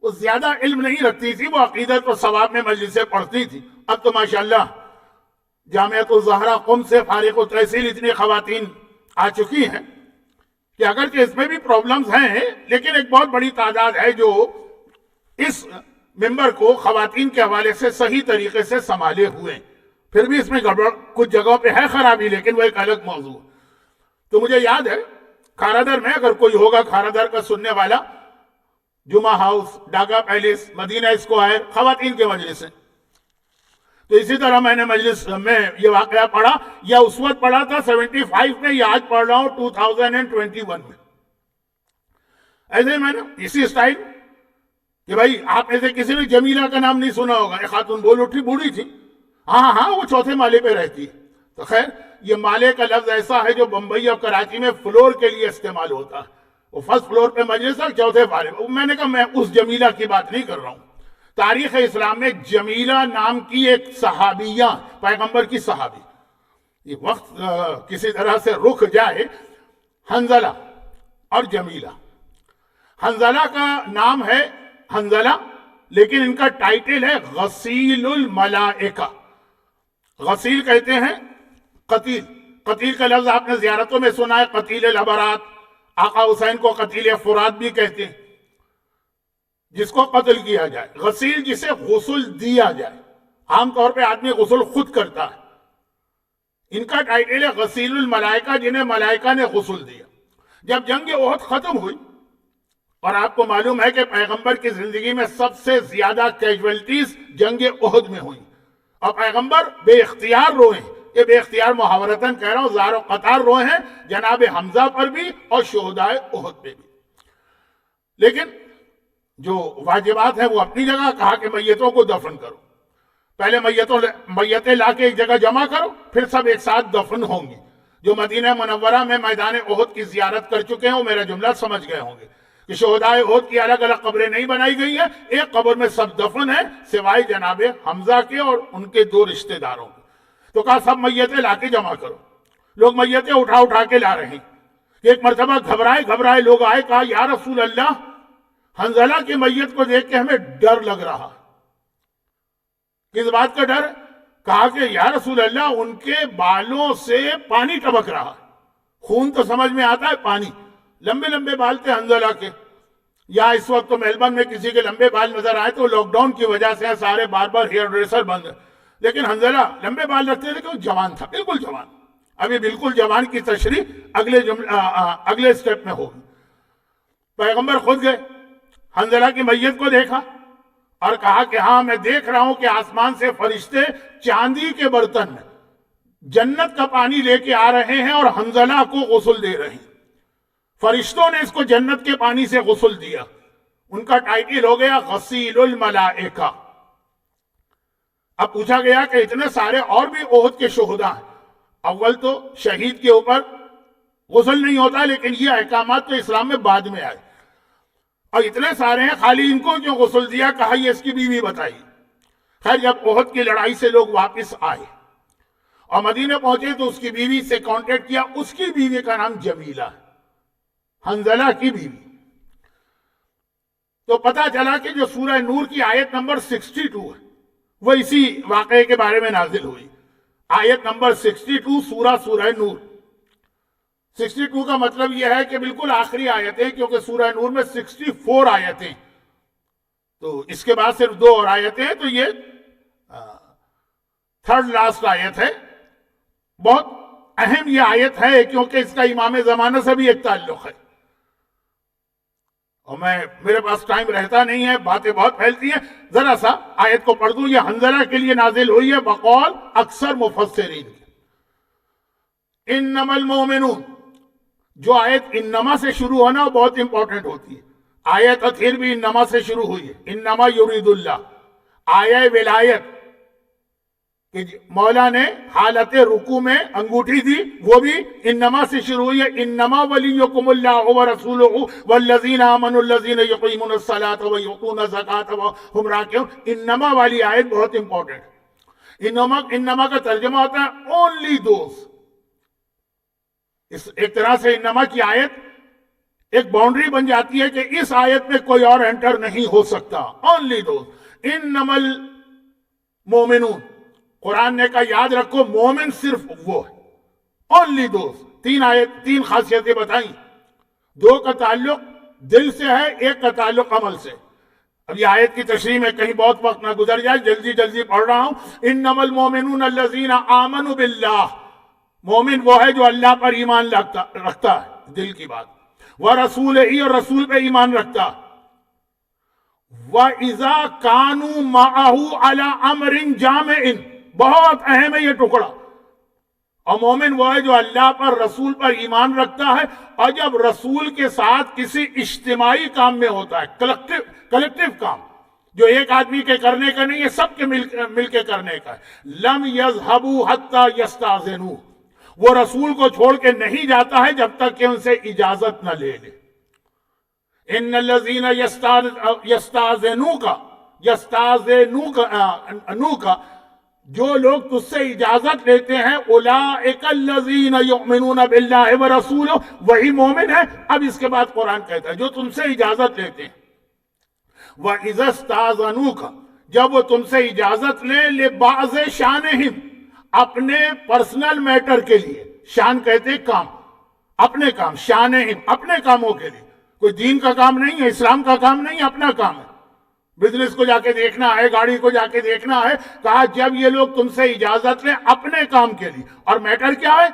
وہ زیادہ علم نہیں رکھتی تھی، وہ عقیدت اور ثواب میں مجلسیں پڑھتی تھی. اب تو ماشاءاللہ جامعۃ الزہرا قم سے فارغ التحصیل اتنی خواتین آ چکی ہیں کہ اگرچہ اس میں بھی پرابلمز ہیں، لیکن ایک بہت بڑی تعداد ہے جو اس ممبر کو خواتین کے حوالے سے صحیح طریقے سے سنبھالے ہوئے. پھر بھی اس میں گڑبڑ کچھ جگہوں پہ ہے خرابی، لیکن وہ ایک الگ موضوع. تو مجھے یاد ہے کھارادر میں، اگر کوئی ہوگا کھارادر کا سننے والا، جمعہ ہاؤس، ڈاگا پیلس، مدینہ اسکوائر، خواتین کے مجلس ہیں. تو اسی طرح میں نے مجلس میں یہ واقعہ پڑھا، یا اس وقت پڑھا تھا 75 میں، یا آج پڑھ رہا ہوں 2021 میں. ایسے ہی میں نے اسی اسٹائل کہ بھائی آپ میں سے کسی نے جمیلہ کا نام نہیں سنا ہوگا. ایک خاتون بول اٹھی، بوڑھی تھی، ہاں وہ چوتھے مالے پہ رہتی ہے. تو خیر، یہ مالے کا لفظ ایسا ہے جو بمبئی اور کراچی میں فلور کے لیے استعمال ہوتا ہے. وہ فرسٹ فلور پہ مجلس ہے، چوتھے مالے پہ. میں نے کہا میں اس جمیلہ کی بات نہیں کر رہا ہوں. تاریخ اسلام میں جمیلہ نام کی ایک صحابیہ، پیغمبر کی صحابی، یہ وقت کسی طرح سے رک جائے، حنظلہ اور جمیلہ. حنظلہ کا نام ہے حنظلہ، لیکن ان کا ٹائٹل ہے غسیل الملائکہ. غسیل کہتے ہیں قتیل. قتیل کا لفظ آپ نے زیارتوں میں سنا ہے، قتیل الابرات. آقا حسین کو قتیل فرات بھی کہتے ہیں، جس کو قتل کیا جائے. غسیل جسے غسل دیا جائے. عام طور پہ آدمی غسل خود کرتا ہے، ان کا ٹائٹل ہے غسیل الملائکہ، جنہیں ملائکہ نے غسل دیا. جب جنگ احد ختم ہوئی، اور آپ کو معلوم ہے کہ پیغمبر کی زندگی میں سب سے زیادہ کیجویلٹیز جنگ احد میں ہوئی، اور پیغمبر بے اختیار روئے. یہ بے اختیار محاورتاً کہہ رہا ہوں، زار و قطار روئے ہیں جناب حمزہ پر بھی اور شہداء احد پہ بھی. لیکن جو واجبات ہیں وہ اپنی جگہ. کہا کہ میتوں کو دفن کرو، پہلے میتیں لا کے ایک جگہ جمع کرو، پھر سب ایک ساتھ دفن ہوں گی. جو مدینہ منورہ میں میدان احد کی زیارت کر چکے ہیں وہ میرا جملہ سمجھ گئے ہوں گے کہ شہداء احد کی الگ الگ قبریں نہیں بنائی گئی ہیں، ایک قبر میں سب دفن ہیں سوائے جناب حمزہ کے اور ان کے 2 رشتہ داروں کے. تو کہا سب میتیں لا کے جمع کرو. لوگ میتیں اٹھا کے لا رہے ہیں. کہ ایک مرتبہ گھبرائے لوگ آئے، کہا یا رسول اللہ، حنظلہ کی میت کو دیکھ کے ہمیں ڈر لگ رہا. کس بات کا ڈر؟ کہا کہ یا رسول اللہ، ان کے بالوں سے پانی ٹپک رہا. خون تو سمجھ میں آتا ہے، پانی. لمبے لمبے بال تھے حنظلہ کے. یا اس وقت تو میلبرن میں کسی کے لمبے بال نظر آئے تو لاک ڈاؤن کی وجہ سے سارے بار ہیئر ڈریسر بند ہیں، لیکن حنظلہ لمبے بال رکھتے تھے کہ وہ جوان تھا، بالکل جوان. ابھی بالکل جوان کی تشریح اگلے سٹیپ میں ہوگی. پیغمبر خود گئے، حنظلہ کی میت کو دیکھا اور کہا کہ ہاں میں دیکھ رہا ہوں کہ آسمان سے فرشتے چاندی کے برتن میں جنت کا پانی لے کے آ رہے ہیں اور حنظلہ کو غسل دے رہے ہیں. فرشتوں نے اس کو جنت کے پانی سے غسل دیا. ان کا ٹائٹل ہو گیا غسیل الملائکہ. اب پوچھا گیا کہ اتنے سارے اور بھی احد کے شہداء ہیں. اول تو شہید کے اوپر غسل نہیں ہوتا، لیکن یہ احکامات تو اسلام میں بعد میں آئے. اور اتنے سارے ہیں، خالی ان کو کیوں غسل دیا؟ کہا یہ اس کی بیوی بتائی. خیر، جب احد کی لڑائی سے لوگ واپس آئے اور مدینہ پہنچے تو اس کی بیوی سے کانٹیکٹ کیا. اس کی بیوی کا نام جمیلہ ہے، حنظلہ کی بیوی. تو پتا چلا کہ جو سورہ نور کی آیت نمبر 62 ہے وہ اسی واقعے کے بارے میں نازل ہوئی. آیت نمبر 62 سورہ نور. 62 کا مطلب یہ ہے کہ بالکل آخری آیتیں، کیونکہ سورہ نور میں 64 آیتیں، تو اس کے بعد صرف 2 اور آیتیں ہیں، تو یہ تھرڈ لاسٹ آیت ہے۔ بہت اہم یہ آیت ہے کیونکہ اس کا امام زمانہ سے بھی ایک تعلق ہے، اور میرے پاس ٹائم رہتا نہیں ہے، باتیں بہت پھیلتی ہیں، ذرا سا آیت کو پڑھ دوں۔ یہ حنظلہ کے لیے نازل ہوئی ہے بقول اکثر مفسرین کے۔ انما المؤمنون، جو آیت انما سے شروع ہونا وہ بہت امپورٹنٹ ہوتی ہے۔ آیت اخیر بھی انما سے شروع ہوئی ہے، انما یرید اللہ۔ آیہ ولایت کہ مولا نے حالت رکوع میں انگوٹھی دی، وہ بھی انما سے شروع ہوئی ہے۔ انما ولیکم اللہ ورسولہ والذین آمنوا الذین یقیمون الصلاۃ ویؤتون الزکاۃ وہم راکعون۔ انما والی آیت بہت امپورٹنٹ ہے۔ انما کا ترجمہ ہوتا ہے اونلی دوز۔ ایک طرح سے انما کی آیت ایک باؤنڈری بن جاتی ہے کہ اس آیت میں کوئی اور انٹر نہیں ہو سکتا، اونلی دوز۔ انما المؤمنون، قرآن نے کہا یاد رکھو مومن صرف وہ ہے، اونلی دوز۔ 3 خاصیتیں بتائیں، 2 کا تعلق دل سے ہے، 1 کا تعلق عمل سے۔ اب یہ آیت کی تشریح میں کہیں بہت وقت نہ گزر جائے، جلدی پڑھ رہا ہوں۔ انما المؤمنون الذین آمنوا باللہ، مومن وہ ہے جو اللہ پر ایمان رکھتا ہے، دل کی بات، وَرَسُولِهِ، اور رسول پہ ایمان رکھتا، وَإِذَا كَانُوا مَعَهُ عَلَىٰ أَمْرٍ جَامِعٍ، بہت اہم ہے یہ ٹکڑا۔ اور مومن وہ ہے جو اللہ پر، رسول پر ایمان رکھتا ہے، اور جب رسول کے ساتھ کسی اجتماعی کام میں ہوتا ہے، کلیکٹیو کام، جو ایک آدمی کے کرنے کا نہیں ہے، سب کے مل کے کرنے کا ہے، لم يذهبوا حتى يستأذنوه، وہ رسول کو چھوڑ کے نہیں جاتا ہے جب تک کہ ان سے اجازت نہ لے لے۔ ان الذین یستأذنوک، جو لوگ تجھ سے اجازت لیتے ہیں، اولئک الذین یؤمنون باللہ ورسولہ، وہی مومن ہے۔ اب اس کے بعد قرآن کہتا ہے جو تم سے اجازت لیتے ہیں۔ وَإِذَا اسْتَأْذَنُوكَ، جب وہ تم سے اجازت لیں، لِبَعْضِ شَأْنِهِمْ، اپنے پرسنل میٹر کے لیے، شان کہتے کام، اپنے کام، شانہم، اپنے کاموں کے لیے، کوئی دین کا کام نہیں ہے، اسلام کا کام نہیں ہے، اپنا کام ہے، بزنس کو جا کے دیکھنا ہے، گاڑی کو جا کے دیکھنا ہے۔ کہا جب یہ لوگ تم سے اجازت لیں اپنے کام کے لیے، اور میٹر کیا ہے؟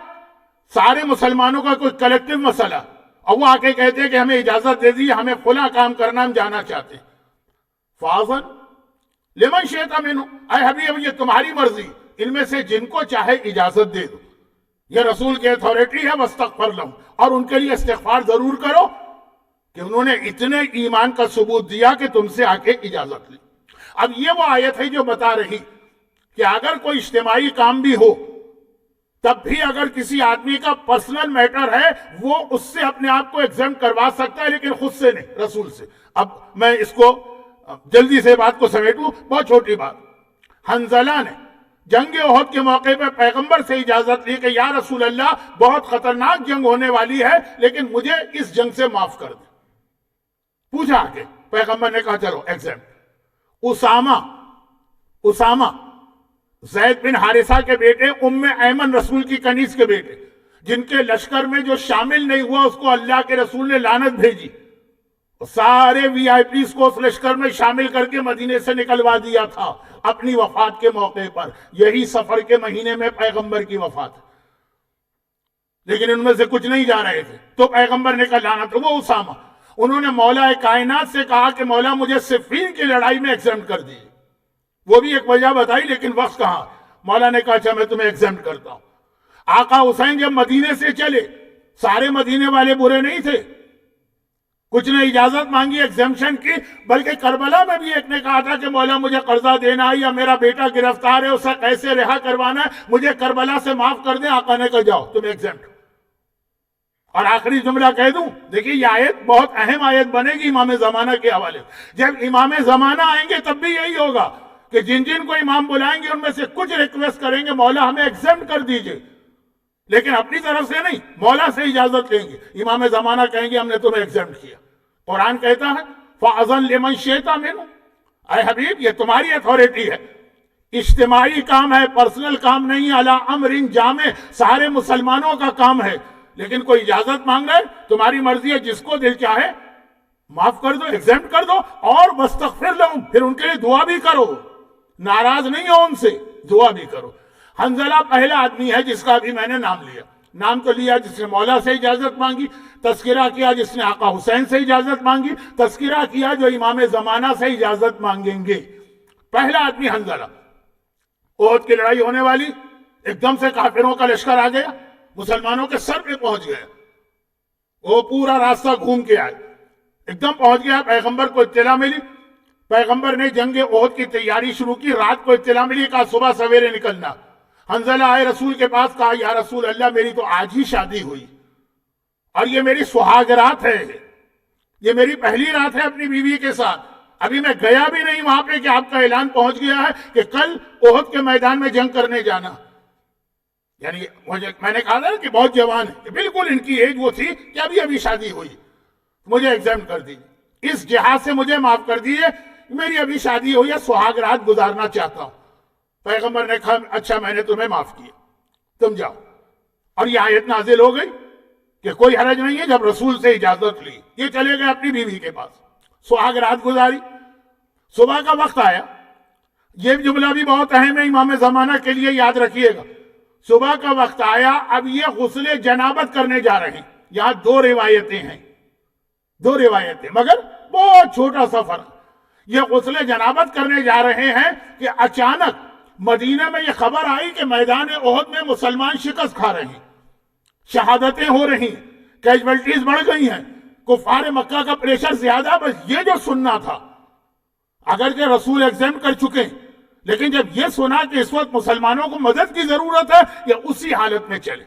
سارے مسلمانوں کا کوئی کلیکٹیو مسئلہ، اور وہ آ کے کہتے ہیں کہ ہمیں اجازت دے دی، ہمیں فلاں کام کرنا، ہم جانا چاہتے ہیں، فَأَذَن لِمَنْ شِئْتَ مِنْهُمْ، اے حبیب یہ تمہاری مرضی، ان میں سے جن کو چاہے اجازت دے دو، یہ رسول کی اتھارٹی ہے۔ وَاسْتَغْفِرْ لَهُمْ، اور ان کے لیے استغفار ضرور کرو کہ انہوں نے اتنے ایمان کا ثبوت دیا کہ تم سے آ کے اجازت لی۔ اب یہ وہ آیت ہے جو بتا رہی کہ اگر کوئی اجتماعی کام بھی ہو، تب بھی اگر کسی آدمی کا پرسنل میٹر ہے، وہ اس سے اپنے آپ کو ایگزمپٹ کروا سکتا ہے، لیکن خود سے نہیں، رسول سے۔ اب میں اس کو جلدی سے بات کو سمیٹوں، بہت چھوٹی بات۔ حنظلہ نے جنگ احد کے موقع پہ پیغمبر سے اجازت لی کہ یا رسول اللہ بہت خطرناک جنگ ہونے والی ہے، لیکن مجھے اس جنگ سے معاف کر دیں۔ پوچھا آگے، پیغمبر نے کہا چلو ایگزمپٹ۔ اسامہ زید بن حارثہ کے بیٹے، ام ایمن رسول کی کنیز کے بیٹے، جن کے لشکر میں جو شامل نہیں ہوا اس کو اللہ کے رسول نے لعنت بھیجی، سارے وی آئی پیز کو اس لشکر میں شامل کر کے مدینے سے نکلوا دیا تھا اپنی وفات کے موقع پر۔ یہی سفر کے مہینے میں پیغمبر کی وفات، لیکن ان میں سے کچھ نہیں جا رہے تھے، تو پیغمبر نے کہا لعنت۔ وہ اسامہ، انہوں نے مولا کائنات سے کہا کہ مولا مجھے صفین کی لڑائی میں ایگزمپٹ کر دیجیے۔ وہ بھی ایک وجہ بتائی، لیکن وقت کہاں۔ مولا نے کہا اچھا میں تمہیں ایگزمپٹ کرتا ہوں۔ آقا حسین جب مدینے سے چلے، سارے مدینے والے برے نہیں تھے، کچھ نے اجازت مانگی ایگزمپشن کی، بلکہ کربلا میں بھی ایک نے کہا تھا کہ مولا مجھے قرضہ دینا ہے، یا میرا بیٹا گرفتار ہے اسے کیسے رہا کروانا ہے، مجھے کربلا سے معاف کر دیں۔ آقا نے کہا جاؤ تم ایگزمپٹ۔ اور آخری جملہ کہہ دوں، دیکھیے یہ آیت بہت اہم آیت بنے گی امام زمانہ کے حوالے۔ جب امام زمانہ آئیں گے تب بھی یہی ہوگا کہ جن کو امام بلائیں گے ان میں سے کچھ ریکویسٹ کریں گے مولا ہمیں ایگزمپٹ کر دیجئے، لیکن اپنی طرف سے نہیں، مولا سے اجازت لیں گے۔ امام زمانہ کہیں گے ہم نے تمہیں ایگزمپٹ کیا۔ قرآن کہتا ہے فَأَذَن لِمَنْ شِئْتَ مِنْهُمْ، اے حبیب یہ تمہاری اتھارٹی ہے، اجتماعی کام ہے، پرسنل کام نہیں، علی امر جامع، سارے مسلمانوں کا کام ہے۔ لیکن کوئی اجازت مانگ رہا ہے، تمہاری مرضی ہے، جس کو دل چاہے معاف کر دو، ایگزیمٹ کر دو، اور واستغفر لہم، پھر ان کے لیے دعا بھی کرو، ناراض نہیں ہو ان سے، دعا بھی کرو۔ حنظلہ پہلا آدمی ہے جس کا ابھی میں نے نام لیا، نام تو لیا جس نے مولا سے اجازت مانگی، تذکرہ کیا جس نے آقا حسین سے اجازت مانگی، تذکرہ کیا جو امام زمانہ سے اجازت مانگیں گے۔ پہلا آدمی حنظلہ۔ احد کی لڑائی ہونے والی، ایک دم سے کافروں کا لشکر آ گیا، مسلمانوں کے سر پہ پہنچ گیا، وہ پورا راستہ گھوم کے آئے، ایک دم پہنچ گیا، پیغمبر کو اطلاع ملی، پیغمبر نے جنگ احد کی تیاری شروع کی، رات کو اطلاع ملی، کہا صبح سویرے نکلنا۔ حنظلہ آئے رسول کے پاس، کہا یا رسول اللہ میری تو آج ہی شادی ہوئی اور یہ میری سہاگ رات ہے، یہ میری پہلی رات ہے اپنی بیوی کے ساتھ، ابھی میں گیا بھی نہیں وہاں پہ کہ آپ کا اعلان پہنچ گیا ہے کہ کل احد کے میدان میں جنگ کرنے جانا۔ یعنی میں نے کہا تھا کہ بہت جوان ہے، بالکل ان کی ایج وہ تھی کہ ابھی شادی ہوئی، مجھے ایگزامٹ کر دیجیے، اس جہاد سے مجھے معاف کر دیجیے، میری ابھی شادی ہوئی ہے، سہاگ رات گزارنا چاہتا ہوں۔ پیغمبر نے کہا اچھا میں نے تمہیں معاف کیا، تم جاؤ۔ اور یہ آیت نازل ہو گئی کہ کوئی حرج نہیں ہے، جب رسول سے اجازت لی، یہ چلے گئے اپنی بیوی کے پاس، سہاگ رات گزاری۔ صبح کا وقت آیا، یہ جملہ بھی بہت اہم ہے امام زمانہ کے لیے، یاد رکھیے گا۔ صبح کا وقت آیا، اب یہ غسل جنابت کرنے جا رہے ہیں۔ یہاں دو روایتیں ہیں، دو روایتیں، مگر بہت چھوٹا سا فرق۔ یہ غسل جنابت کرنے جا رہے ہیں کہ اچانک مدینہ میں یہ خبر آئی کہ میدان احد میں مسلمان شکست کھا رہے ہیں، شہادتیں ہو رہی ہیں، کیجوالٹیز بڑھ گئی ہیں، کفار مکہ کا پریشر زیادہ۔ بس یہ جو سننا تھا، اگرچہ رسول ایگزامٹ کر چکے، لیکن جب یہ سنا کہ اس وقت مسلمانوں کو مدد کی ضرورت ہے، یہ اسی حالت میں چلے۔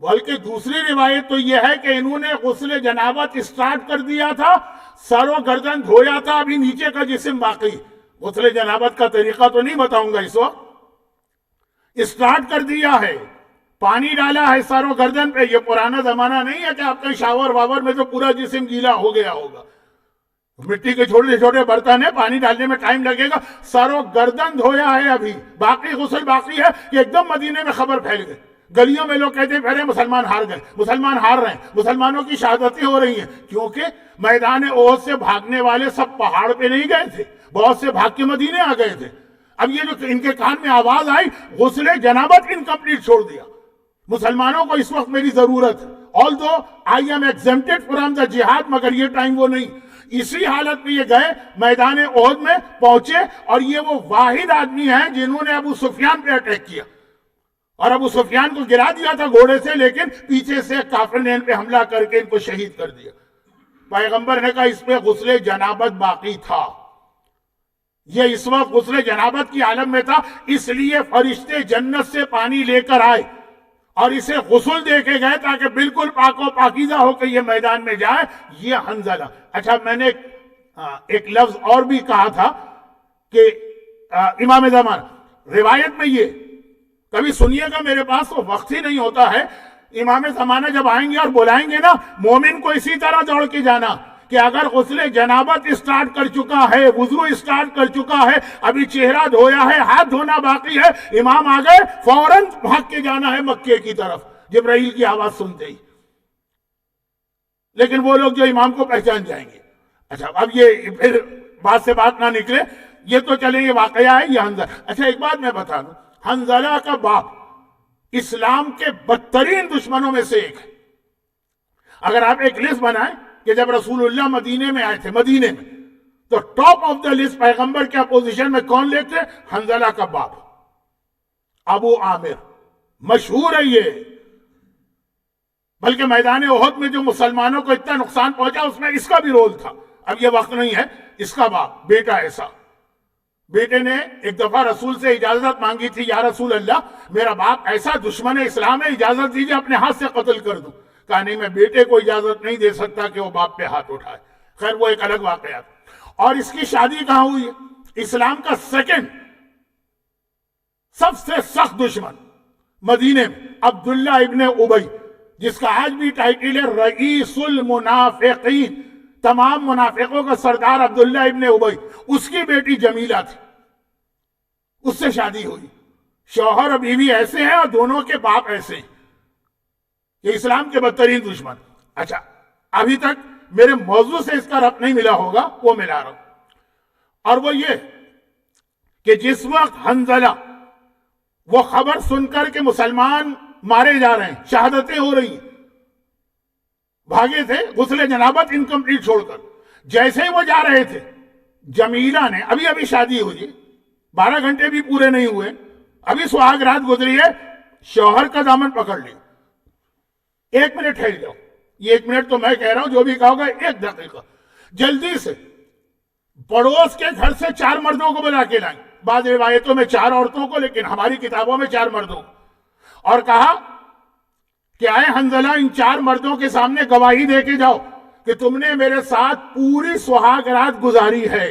بلکہ دوسری روایت تو یہ ہے کہ انہوں نے غسل جنابت اسٹارٹ کر دیا تھا، سر و گردن دھویا تھا، ابھی نیچے کا جسم باقی۔ غسل جنابت کا طریقہ تو نہیں بتاؤں گا اس وقت، اسٹارٹ کر دیا ہے، پانی ڈالا ہے سر و گردن پہ۔ یہ پرانا زمانہ نہیں ہے کہ آپ کے شاور واور میں تو پورا جسم گیلا ہو گیا ہوگا، مٹی کے چھوٹے چھوٹے برتن ہیں، پانی ڈالنے میں ٹائم لگے گا، سر و گردن دھویا ہے، ابھی باقی غسل باقی ہے کہ ایک دم مدینے میں خبر پھیل گئی۔ گلیوں میں لوگ کہتے پھرے مسلمان ہار گئے، مسلمان ہار رہے ہیں، مسلمانوں کی شہادتیں ہو رہی ہیں، کیونکہ میدان احد سے بھاگنے والے سب پہاڑ پہ نہیں گئے تھے، بہت سے بھاگ کے مدینے آ گئے تھے۔ اب یہ جو ان کے کان میں آواز آئی، غسل جنابت انکمپلیٹ چھوڑ دیا، مسلمانوں کو اس وقت میری ضرورت ہے، although I am exempted from the jihad، مگر یہ ٹائم وہ نہیں۔ اسی حالت میں یہ گئے میدان احد میں پہنچے، اور یہ وہ واحد آدمی ہیں جنہوں نے ابو سفیان پہ اٹیک کیا، اور ابو سفیان کو گرا دیا تھا گھوڑے سے، لیکن پیچھے سے کافر نے ان پہ حملہ کر کے ان کو شہید کر دیا۔ پیغمبر نے کہا اس پہ غسل جنابت باقی تھا، یہ اس وقت غسل جنابت کی عالم میں تھا، اس لیے فرشتے جنت سے پانی لے کر آئے اور اسے غسل دے کے گئے تاکہ بالکل پاک و پاکیزہ ہو کے یہ میدان میں جائے۔ یہ حنظلہ۔ اچھا میں نے ایک لفظ اور بھی کہا تھا کہ امام زمانہ، روایت میں یہ کبھی سنیے گا، میرے پاس تو وقت ہی نہیں ہوتا ہے، امام زمانہ جب آئیں گے اور بلائیں گے نا، مومن کو اسی طرح دوڑ کے جانا کہ اگر غسل جنابت اسٹارٹ کر چکا ہے، وضو اسٹارٹ کر چکا ہے، ابھی چہرہ دھویا ہے، ہاتھ دھونا باقی ہے، امام آ گئے، فوراً بھاگ کے جانا ہے مکے کی طرف جبرائیل کی آواز سنتے ہی۔ لیکن وہ لوگ جو امام کو پہچان جائیں گے۔ اچھا اب یہ پھر بات سے بات نہ نکلے، یہ تو چلیں یہ واقعہ ہے، یہ حنظلہ۔ اچھا ایک بات میں بتا دوں، حنظلہ کا باپ اسلام کے بدترین دشمنوں میں سے ایک ہے۔ اگر آپ ایک لسٹ بنائیں کہ جب رسول اللہ مدینے میں آئے تھے، مدینے میں، تو ٹاپ آف دا لسٹ پیغمبر کے اپوزیشن میں کون لیتے؟ حنظلہ کا باپ ابو عامر، مشہور ہے یہ۔ بلکہ میدان احد میں جو مسلمانوں کو اتنا نقصان پہنچا اس میں اس کا بھی رول تھا۔ اب یہ وقت نہیں ہے، اس کا باپ، بیٹا ایسا، بیٹے نے ایک دفعہ رسول سے اجازت مانگی تھی، یا رسول اللہ میرا باپ ایسا دشمن اسلام ہے، اجازت دیجیے اپنے ہاتھ سے قتل کر دوں۔ کہا نہیں، میں بیٹے کو اجازت نہیں دے سکتا کہ وہ باپ پہ ہاتھ اٹھائے۔ خیر وہ ایک الگ واقعہ۔ اور اس کی شادی کہاں ہوئی؟ اسلام کا سیکنڈ سب سے سخت دشمن مدینے میں، عبداللہ ابن ابی، جس کا آج بھی ٹائٹل ہے رئیس المنافقین، تمام منافقوں کا سردار عبداللہ ابن ابی، اس کی بیٹی جمیلہ تھی، اس سے شادی ہوئی۔ شوہر اور بیوی ایسے ہیں اور دونوں کے باپ ایسے ہیں کہ اسلام کے بدترین دشمن. اچھا ابھی تک میرے موضوع سے اس کا ربط نہیں ملا ہوگا، وہ ملا رہا ہوں. اور وہ یہ کہ جس وقت حنظلہ وہ خبر سن کر کے مسلمان مارے جا رہے ہیں، شہادتیں ہو رہی ہیں، بھاگے تھے غسل جنابت انکمپلیٹ چھوڑ کر، جیسے ہی وہ جا رہے تھے جمیلہ نے، ابھی ابھی شادی ہوئی، 12 گھنٹے بھی پورے نہیں ہوئے، ابھی سہاگ رات گزری ہے، شوہر کا دامن پکڑ لیا. 1 منٹ ٹھہر جاؤ، یہ 1 منٹ تو میں کہہ رہا ہوں، جو بھی کہا ہوگا 1 دقیقہ. جلدی سے پڑوس کے گھر سے 4 مردوں کو بلا کے لائیں، بعض روایتوں میں 4 عورتوں کو، لیکن ہماری کتابوں میں 4 مردوں کو، اور کہا کہ آئے حنظلہ ان 4 مردوں کے سامنے گواہی دے کے جاؤ کہ تم نے میرے ساتھ پوری سہاگ رات گزاری ہے.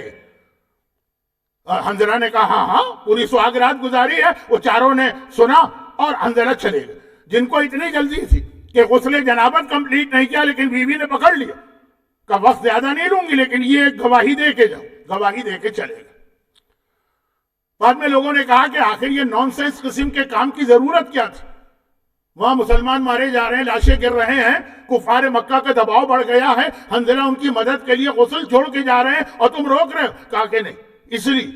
حنظلہ نے کہا ہاں ہاں پوری سہاگ رات گزاری ہے. وہ چاروں نے سنا اور حنظلہ چلے گئے. جن کو اتنی جلدی تھی کہ غسل جنابت کمپلیٹ نہیں کیا لیکن بیوی نے پکڑ لیا، کہ وقت زیادہ نہیں لوں گی لیکن یہ ایک گواہی دے کے جاؤ، گواہی دے کے چلے گئے. بعد میں لوگوں نے کہا کہ آخر یہ نان سینس قسم کے کام کی ضرورت کیا تھی؟ وہاں مسلمان مارے جا رہے ہیں، لاشیں گر رہے ہیں، کفار مکہ کا دباؤ بڑھ گیا ہے، حنظلہ ان کی مدد کے لیے غسل چھوڑ کے جا رہے ہیں اور تم روک رہے ہو. کہا کہ نہیں، اس لیے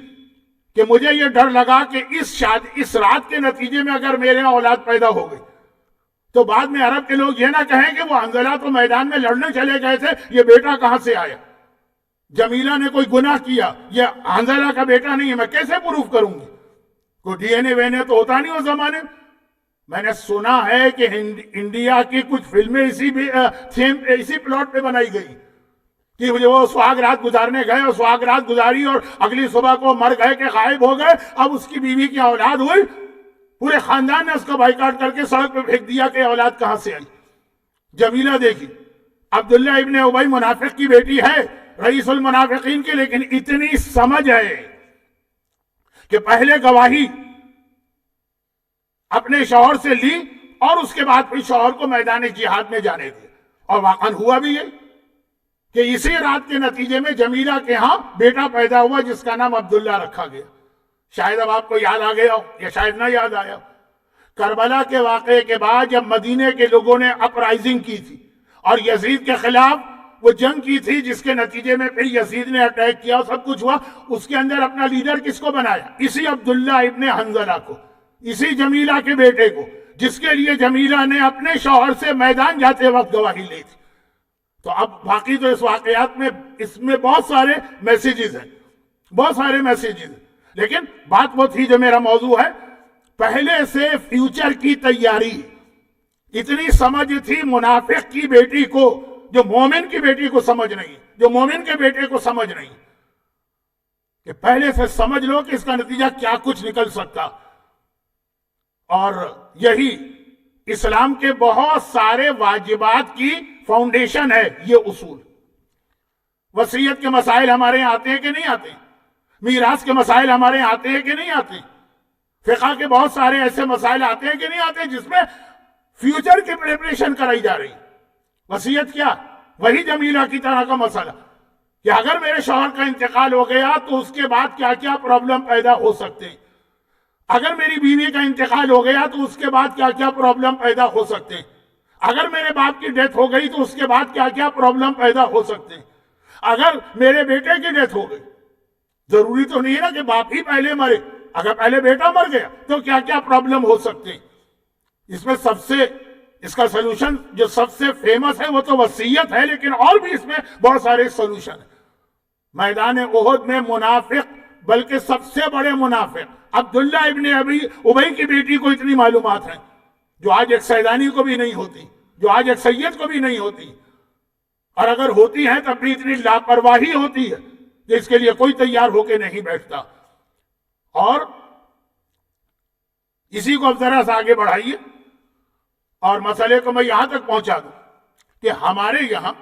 کہ مجھے یہ ڈر لگا کہ اس رات کے نتیجے میں اگر میرے اولاد پیدا ہو گئی تو بعد میں عرب کے لوگ یہ نہ کہیں کہ وہ حنظلہ تو میدان میں لڑنے چلے گئے تھے، یہ بیٹا کہاں سے آیا؟ جمیلہ نے کوئی گناہ کیا، یہ حنظلہ کا بیٹا نہیں ہے، میں کیسے پروف کروں گی؟ کوئی ڈی این اے وین اے تو ہوتا نہیں اس زمانے میں. میں نے سنا ہے کہ انڈیا کی کچھ فلمیں اسی پلاٹ پہ بنائی گئی کہ وہ سہاگ رات گزارنے گئے اور سہاگ رات گزاری اور اگلی صبح کو مر گئے کہ غائب ہو گئے. اب اس کی بیوی کی اولاد ہوئی، پورے خاندان نے اس کا بائیکاٹ کر کے سڑک پہ پھینک دیا کہ اولاد کہاں سے آئی. جمیلہ دیکھی، عبداللہ ابن ابی منافق کی بیٹی ہے، رئیس المنافقین کی، لیکن اتنی سمجھ ہے کہ پہلے گواہی اپنے شوہر سے لی اور اس کے بعد پھر شوہر کو میدان جہاد میں جانے دیا. اور واقعاً ہوا بھی یہ کہ اسی رات کے نتیجے میں جمیلہ کے ہاں بیٹا پیدا ہوا جس کا نام عبداللہ رکھا گیا. شاید اب آپ کو یاد آ گیا ہو یا شاید نہ یاد آیا. کربلا کے واقعے کے بعد جب مدینے کے لوگوں نے اپرائزنگ کی تھی اور یزید کے خلاف وہ جنگ کی تھی جس کے نتیجے میں پھر یزید نے اٹیک کیا، سب کچھ ہوا، اس کے اندر اپنا لیڈر کس کو بنایا؟ اسی عبداللہ ابن حنظلہ کو، اسی جمیلہ کے بیٹے کو، جس کے لیے جمیلہ نے اپنے شوہر سے میدان جاتے وقت گواہی لی تھی. تو اب باقی تو اس واقعات میں اس میں بہت سارے میسیجز ہیں، بہت سارے میسیجز ہیں، لیکن بات وہ تھی جو میرا موضوع ہے، پہلے سے فیوچر کی تیاری. اتنی سمجھ تھی منافق کی بیٹی کو جو مومن کی بیٹی کو سمجھ نہیں، جو مومن کے بیٹے کو سمجھ نہیں، کہ پہلے سے سمجھ لو کہ اس کا نتیجہ کیا کچھ نکل سکتا. اور یہی اسلام کے بہت سارے واجبات کی فاؤنڈیشن ہے یہ اصول. وصیت کے مسائل ہمارے یہاں آتے ہیں کہ نہیں آتے؟ میراث کے مسائل ہمارے یہاں آتے ہیں کہ نہیں آتے؟ فقہ کے بہت سارے ایسے مسائل آتے ہیں کہ نہیں آتے جس میں فیوچر کی پریپریشن کرائی جا رہی. وصیت کیا؟ وہی جمیلہ کی طرح کا مسئلہ کہ اگر میرے شوہر کا انتقال ہو گیا تو اس کے بعد کیا کیا پرابلم پیدا ہو سکتے ہیں، اگر میری بیوی کا انتقال ہو گیا تو اس کے بعد کیا کیا پرابلم پیدا ہو سکتے ہیں، اگر میرے باپ کی ڈیتھ ہو گئی تو اس کے بعد کیا کیا پرابلم پیدا ہو سکتے ہیں، اگر میرے بیٹے کی ڈیتھ ہو گئی، ضروری تو نہیں ہے نا کہ باپ ہی پہلے مرے، اگر پہلے بیٹا مر گیا تو کیا کیا پرابلم ہو سکتے ہیں. اس میں اس کا سلوشن جو سب سے فیمس ہے وہ تو وصیت ہے، لیکن اور بھی اس میں بہت سارے سلوشن ہیں. میدان احد میں منافق، بلکہ سب سے بڑے منافق عبداللہ ابن ابی کی بیٹی کو اتنی معلومات ہیں جو آج ایک سیدانی کو بھی نہیں ہوتی، جو آج ایک سید کو بھی نہیں ہوتی، اور اگر ہوتی ہیں تب بھی اتنی لاپرواہی ہوتی ہے کہ اس کے لیے کوئی تیار ہو کے نہیں بیٹھتا. اور اسی کو اب ذرا سا آگے بڑھائیے اور مسئلے کو میں یہاں تک پہنچا دوں کہ ہمارے یہاں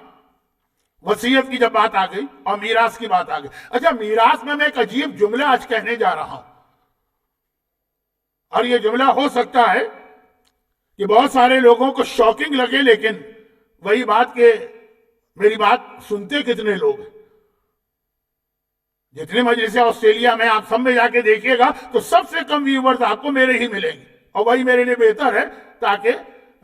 وصیت کی جب بات آ گئی اور میراث کی بات آ گئی. اچھا، میراث میں ایک عجیب جملہ آج کہنے جا رہا ہوں، اور یہ جملہ ہو سکتا ہے کہ بہت سارے لوگوں کو شاکنگ لگے، لیکن وہی بات کہ میری بات سنتے کتنے لوگ ہیں. جتنے مجلس آسٹریلیا میں آپ سب میں جا کے دیکھیے گا تو سب سے کم ویورز آپ کو میرے ہی ملیں گے، اور وہی میرے لیے بہتر ہے تاکہ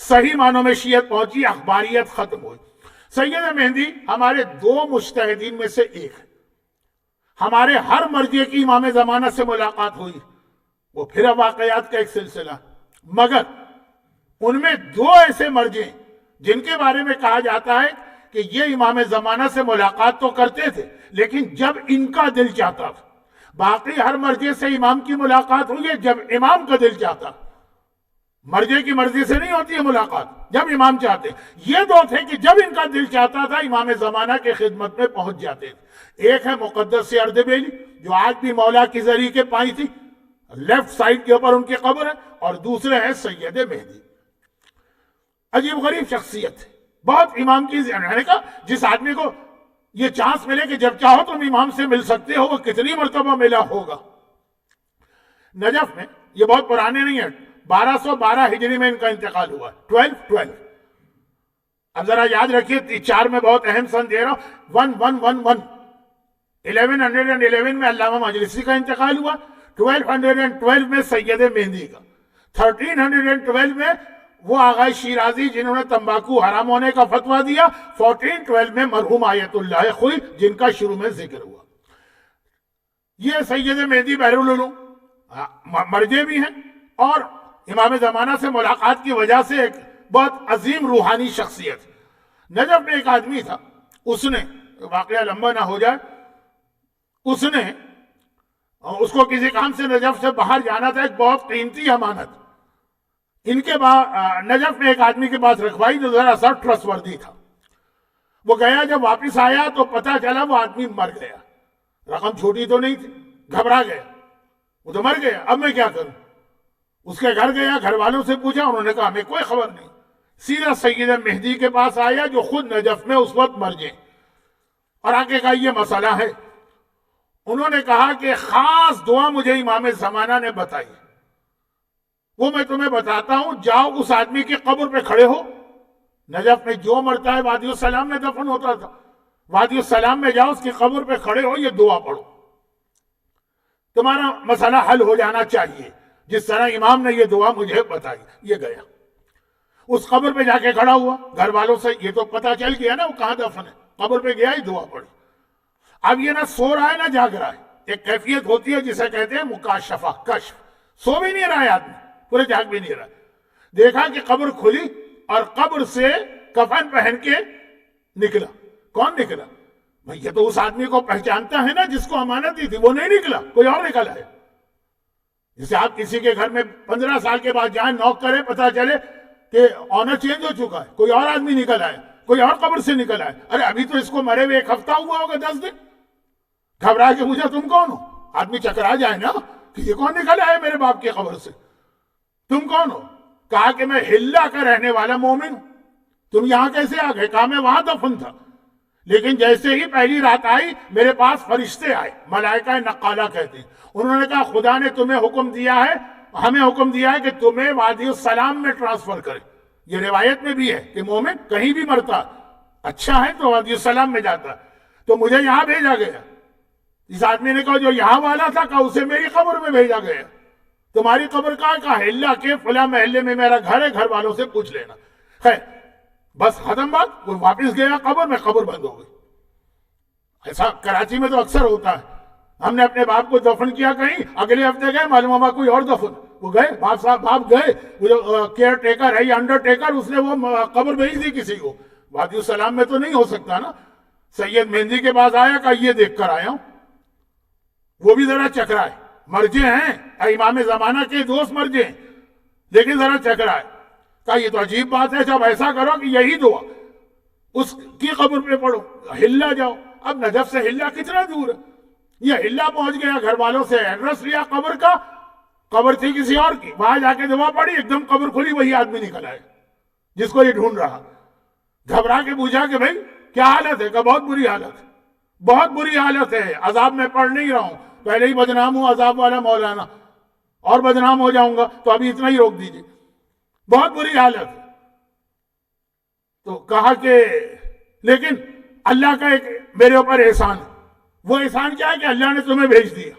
صحیح معنوں میں شیعت پہنچی، اخباریت ختم ہوئی۔ سید مہدی ہمارے دو مجتہدین میں سے ایک ہے۔ ہمارے ہر مرجع کی امام زمانہ سے ملاقات ہوئی، وہ پھر واقعات کا ایک سلسلہ، مگر ان میں دو ایسے مرجع جن کے بارے میں کہا جاتا ہے کہ یہ امام زمانہ سے ملاقات تو کرتے تھے لیکن جب ان کا دل چاہتا تھا۔ باقی ہر مرجع سے امام کی ملاقات ہوئی ہے جب امام کا دل چاہتا، مرجع کی مرضی سے نہیں ہوتی ہے ملاقات، جب امام چاہتے۔ یہ دو تھے کہ جب ان کا دل چاہتا تھا امام زمانہ کے خدمت میں پہنچ جاتے تھے۔ ایک ہے مقدس سے اردبیلی جو آج بھی مولا کی زری کے پائی تھی، لیفٹ سائڈ کے اوپر ان کی قبر ہے، اور دوسرے ہیں سید مہدی۔ عجیب غریب شخصیت ہے، بہت امام کی میں نے کہا جس آدمی کو یہ چانس ملے کہ جب چاہو تم امام سے مل سکتے ہو، وہ کتنی مرتبہ ملا ہوگا۔ نجف میں، یہ بہت پرانے نہیں ہیں، 1212 ہجری میں ان کا انتقال ہوا، 1212۔ اب ذرا یاد رکھیے، 4 میں بہت اہم سن دے رہا ہوں، 1111 1111 میں علامہ مجلسی کا انتقال ہوا، 1212 میں سید مہدی کا، 1312 میں وہ آغا شیرازی جنہوں نے تمباکو حرام ہونے کا فتویٰ دیا، 1412 میں مرحوم آیت اللہ خوئی جن کا شروع میں ذکر ہوا۔ یہ سید مہدی بحر العلوم مرجع بھی ہیں اور امام زمانہ سے ملاقات کی وجہ سے ایک بہت عظیم روحانی شخصیت۔ نجف میں ایک آدمی تھا، اس نے، واقعہ لمبا نہ ہو جائے، اس کو کسی کام سے نجف سے باہر جانا تھا، ایک بہت قیمتی امانت ان کے نجف میں ایک آدمی کے پاس رکھوائی جو ذرا سا ٹرسٹ وردی تھا۔ وہ گیا، جب واپس آیا تو پتا چلا وہ آدمی مر گیا۔ رقم چھوٹی تو نہیں تھی، گھبرا گیا، وہ تو مر گیا، اب میں کیا کروں؟ اس کے گھر گیا، گھر والوں سے پوچھا، انہوں نے کہا ہمیں کوئی خبر نہیں۔ سیدھا سید مہدی کے پاس آیا جو خود نجف میں اس وقت مرجع، اور آگے کہا یہ مسئلہ ہے۔ انہوں نے کہا کہ خاص دعا مجھے امام زمانہ نے بتائی، وہ میں تمہیں بتاتا ہوں، جاؤ اس آدمی کی قبر پہ کھڑے ہو۔ نجف میں جو مرتا ہے وادی السلام میں دفن ہوتا تھا، وادی السلام میں جاؤ، اس کی قبر پہ کھڑے ہو، یہ دعا پڑھو، تمہارا مسئلہ حل ہو جانا چاہیے، جس طرح امام نے یہ دعا مجھے بتائی۔ یہ گیا، اس قبر پہ جا کے کھڑا ہوا، گھر والوں سے یہ تو پتا چل گیا نا وہ کہاں دفن ہے، قبر پہ گیا ہی دعا پڑھی۔ اب یہ نہ سو رہا ہے نہ جاگ رہا ہے، ایک کیفیت ہوتی ہے جسے کہتے ہیں مکاشفہ، کشف، سو بھی نہیں رہا ہے آدمی، پورے جاگ بھی نہیں رہا۔ دیکھا کہ قبر کھلی اور قبر سے کفن پہن کے نکلا۔ کون نکلا؟ یہ تو اس آدمی کو پہچانتا ہے نا جس کو امانت دی تھی، وہ نہیں نکلا، کوئی اور نکلا ہے۔ جسے آپ کسی کے گھر میں 15 سال کے بعد جائیں، نوک کریں، پتا چلے کہ آنر چینج ہو چکا ہے، کوئی اور آدمی نکل آئے، کوئی اور قبر سے نکل آئے۔ ارے ابھی تو اس کو مرے ہوئے 1 ہفتہ ہوا ہوگا، 10 دن۔ گھبرا کے پوچھا تم کون ہو؟ آدمی چکرا جائے نا کہ یہ کون نکل آئے میرے باپ کی قبر سے، تم کون ہو؟ کہا کہ میں ہلا کا رہنے والا مومن ہوں۔ تم یہاں کیسے آ گئے؟ کہا میں وہاں دفن تھا، لیکن جیسے ہی پہلی رات آئی میرے پاس فرشتے آئے، ملائکہ نقالہ کہتے ہیں۔ انہوں نے کہا خدا نے تمہیں حکم دیا ہے، ہمیں حکم دیا ہے کہ تمہیں وادی السلام میں ٹرانسفر کرے۔ یہ روایت میں بھی ہے کہ مومن کہیں بھی مرتا اچھا ہے تو وادی السلام میں جاتا، تو مجھے یہاں بھیجا گیا۔ اس آدمی نے کہا جو یہاں والا تھا، کہا اسے میری قبر میں بھیجا گیا۔ تمہاری قبر کہاں؟ کہا ہلا کے فلاں محلے میں میرا گھر ہے، گھر والوں سے پوچھ لینا۔ خیر بس ختم بات، وہ واپس گیا قبر میں، قبر بند ہو گئی۔ ایسا کراچی میں تو اکثر ہوتا ہے، ہم نے اپنے باپ کو دفن کیا کہیں، اگلے ہفتے گئے معلوم ہوا کوئی اور دفن، وہ گئے باپ صاحب، باپ گئے، وہ جو کیئر ٹیکر ہے یا انڈر ٹیکر، اس نے وہ قبر بھیج دی کسی کو۔ وادی السلام میں تو نہیں ہو سکتا نا۔ سید مہدی کے پاس آیا، کہا یہ دیکھ کر آیا ہوں۔ وہ بھی ذرا چکرائے، مرجع ہیں، امام زمانہ کے دوست مرجع ہیں، لیکن ذرا چکرائے۔ کہا یہ تو عجیب بات ہے، جب ایسا کرو کہ یہی دعا اس کی قبر پہ پڑھو، ہلا جاؤ۔ اب نجف سے ہلا کتنا دور ہے؟ یہ ہلا پہنچ گیا، گھر والوں سے ایڈریس لیا قبر کا، قبر تھی کسی اور کی، وہاں جا کے دعا پڑھی، ایک دم قبر کھلی، وہی آدمی نکل آئے جس کو یہ ڈھونڈ رہا۔ گھبرا کے پوچھا کہ بھائی کیا حالت ہے؟ کہا بہت بری حالت ہے، بہت بری حالت ہے، عذاب میں پڑھ نہیں رہا ہوں، پہلے ہی بدنام ہوں عذاب والا مولانا، اور بدنام ہو جاؤں گا، تو ابھی اتنا ہی روک دیجیے، بہت بری حالت ہے۔ تو کہا کہ لیکن اللہ کا ایک میرے اوپر احسان ہے۔ وہ احسان کیا ہے کہ اللہ نے تمہیں بھیج دیا۔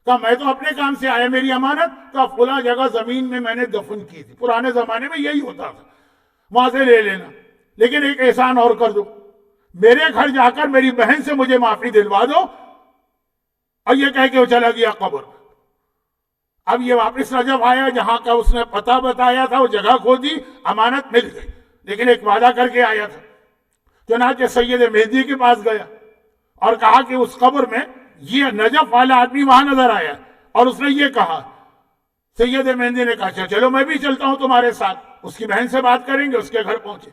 کہا میں تو اپنے کام سے آیا، میری امانت، کہا فلاں جگہ زمین میں میں نے دفن کی تھی، پرانے زمانے میں یہی ہوتا تھا، وہاں سے لے لینا، لیکن ایک احسان اور کر دو، میرے گھر جا کر میری بہن سے مجھے معافی دلوا دو۔ اور یہ کہہ کے وہ چلا گیا قبر۔ اب یہ واپس رجب آیا، جہاں کا اس نے پتہ بتایا تھا وہ جگہ کھودی، امانت مل گئی، لیکن ایک وعدہ کر کے آیا تھا۔ چنانچہ سید مہدی کے پاس گیا اور کہا کہ اس قبر میں یہ نجف والا آدمی وہاں نظر آیا، اور اس نے یہ کہا۔ سید مہدی نے کہا اچھا چلو میں بھی چلتا ہوں تمہارے ساتھ، اس کی بہن سے بات کریں گے۔ اس کے گھر پہنچے،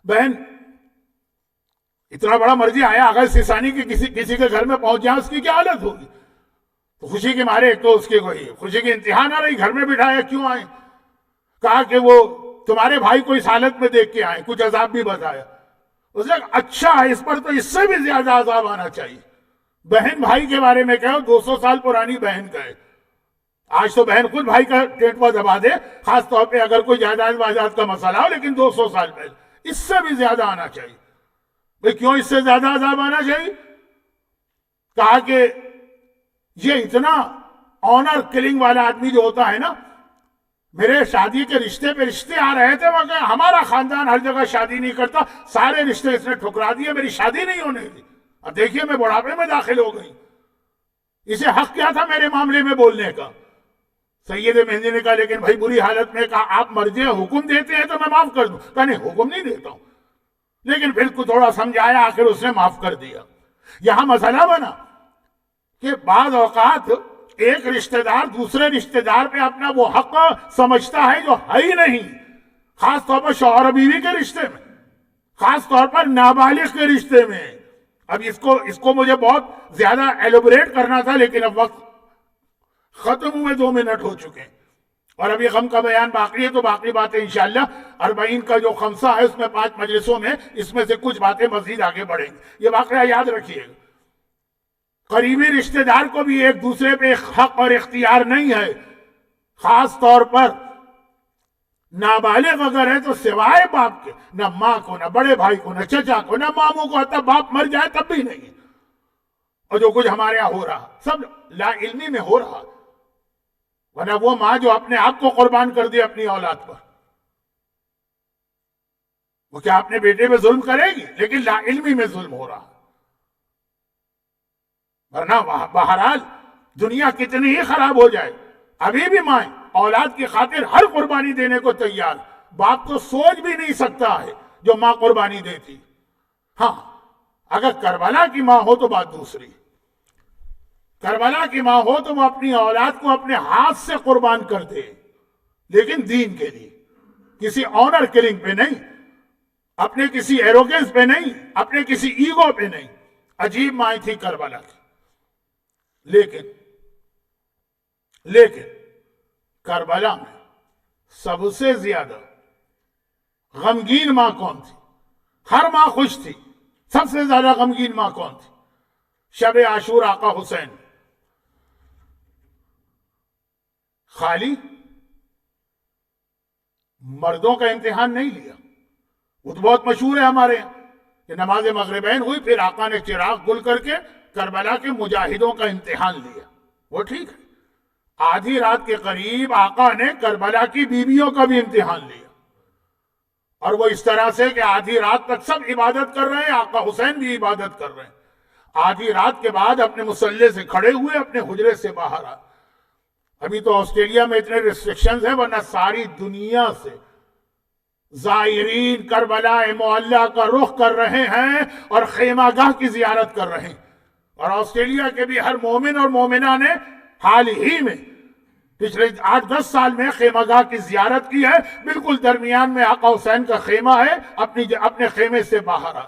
بہن اتنا بڑا مرضی آیا، اگر سیسانی کی کسی کے گھر میں پہنچ جائے اس کی کیا حالت ہوگی؟ تو خوشی کے مارے ایک تو اس کی کوئی خوشی کی انتہا نہ رہی، گھر میں بٹھایا کیوں آئے؟ کہا کہ وہ تمہارے بھائی کو اس حالت میں دیکھ کے آئے، کچھ عذاب بھی بتایا۔ اس نے کہا اچھا اس پر تو اس سے بھی زیادہ عذاب آنا چاہیے۔ بہن بھائی کے بارے میں کہو، 200 سال پرانی بہن کا ہے، آج تو بہن خود بھائی کا ٹینٹوا دبا دے، خاص طور پہ اگر کوئی جائیداد واجداد کا مسئلہ ہو، لیکن 200 سال پہلے اس سے بھی زیادہ آنا چاہیے۔ بھئی کیوں اس سے زیادہ عذاب آنا چاہیے؟ کہا کہ یہ اتنا آنر کلنگ والا آدمی جو ہوتا ہے نا، میرے شادی کے رشتے پہ رشتے آ رہے تھے، مگر ہمارا خاندان ہر جگہ شادی نہیں کرتا، سارے رشتے اس نے ٹھکرا دیے، میری شادی نہیں ہونے دی، اب دیکھیے میں بڑھاپے میں داخل ہو گئی، اسے حق کیا تھا میرے معاملے میں بولنے کا؟ سید مہدی نے کہا لیکن بھائی بری حالت میں، کہا آپ مرضی حکم دیتے ہیں تو میں معاف کر دوں؟ کہا نہیں حکم نہیں دیتا ہوں، لیکن پھر کو تھوڑا سمجھایا، آخر اس نے معاف کر دیا۔ یہاں مسئلہ بنا کہ بعض اوقات ایک رشتہ دار دوسرے رشتہ دار پہ اپنا وہ حق سمجھتا ہے جو ہے ہی نہیں، خاص طور پر شوہر بیوی کے رشتے میں، خاص طور پر نابالغ کے رشتے میں۔ اب اس کو مجھے بہت زیادہ ایلوبریٹ کرنا تھا، لیکن اب وقت ختم ہوئے، 2 منٹ ہو چکے ہیں، اور ابھی غم کا بیان باقی ہے، تو باقی باتیں انشاءاللہ 40 کا جو خمسہ ہے اس میں 5 مجلسوں میں اس میں سے کچھ باتیں مزید آگے بڑھیں گی۔ یہ واقعہ یاد رکھیے گا، قریبی رشتہ دار کو بھی ایک دوسرے پہ حق اور اختیار نہیں ہے، خاص طور پر نابالغ اگر ہے تو سوائے باپ کے، نہ ماں کو، نہ بڑے بھائی کو، نہ چچا کو، نہ ماموں کو، حتی باپ مر جائے تب بھی نہیں۔ اور جو کچھ ہمارے یہاں ہو رہا سب لا علمی میں ہو رہا، ورنہ وہ ماں جو اپنے آپ کو قربان کر دے اپنی اولاد پر، وہ کیا اپنے بیٹے پہ ظلم کرے گی؟ لیکن لا علمی میں ظلم ہو رہا، ورنہ بہرحال دنیا کتنی ہی خراب ہو جائے، ابھی بھی مائیں اولاد کی خاطر ہر قربانی دینے کو تیار، باپ تو سوچ بھی نہیں سکتا ہے جو ماں قربانی دیتی۔ ہاں اگر کربلا کی ماں ہو تو بات دوسری، کربلا کی ماں ہو تو وہ اپنی اولاد کو اپنے ہاتھ سے قربان کر دے، لیکن دین کے لیے، کسی آنر کلنگ پہ نہیں، اپنے کسی ایروگنس پہ نہیں، اپنے کسی ایگو پہ نہیں۔ عجیب ماں تھی کربلا کی، لیکن کربلا میں سب سے زیادہ غمگین ماں کون تھی؟ ہر ماں خوش تھی، سب سے زیادہ غمگین ماں کون تھی؟ شب عاشور آقا حسین خالی مردوں کا امتحان نہیں لیا، وہ تو بہت مشہور ہے ہمارے یہاں کہ نماز مغربین ہوئی، پھر آقا نے چراغ گل کر کے کربلا کے مجاہدوں کا امتحان لیا، وہ ٹھیک ہے۔ آدھی رات کے قریب آقا نے کربلا کی بیویوں کا بھی امتحان لیا، اور وہ اس طرح سے کہ آدھی رات تک سب عبادت کر رہے ہیں، آقا حسین بھی عبادت کر رہے ہیں، آدھی رات کے بعد اپنے مصلے سے کھڑے ہوئے، اپنے حجرے سے باہر آئے۔ ابھی تو آسٹریلیا میں اتنے ریسٹرکشنز ہیں، ورنہ ساری دنیا سے زائرین کربلا معلیٰ کا رخ کر رہے ہیں اور خیمہ گاہ کی زیارت کر رہے ہیں، اور آسٹریلیا کے بھی ہر مومن اور مومنہ نے حال ہی میں پچھلے 8-10 سال میں خیمہ گاہ کی زیارت کی ہے، بالکل درمیان میں آقا حسین کا خیمہ ہے، اپنے خیمے سے باہر آ،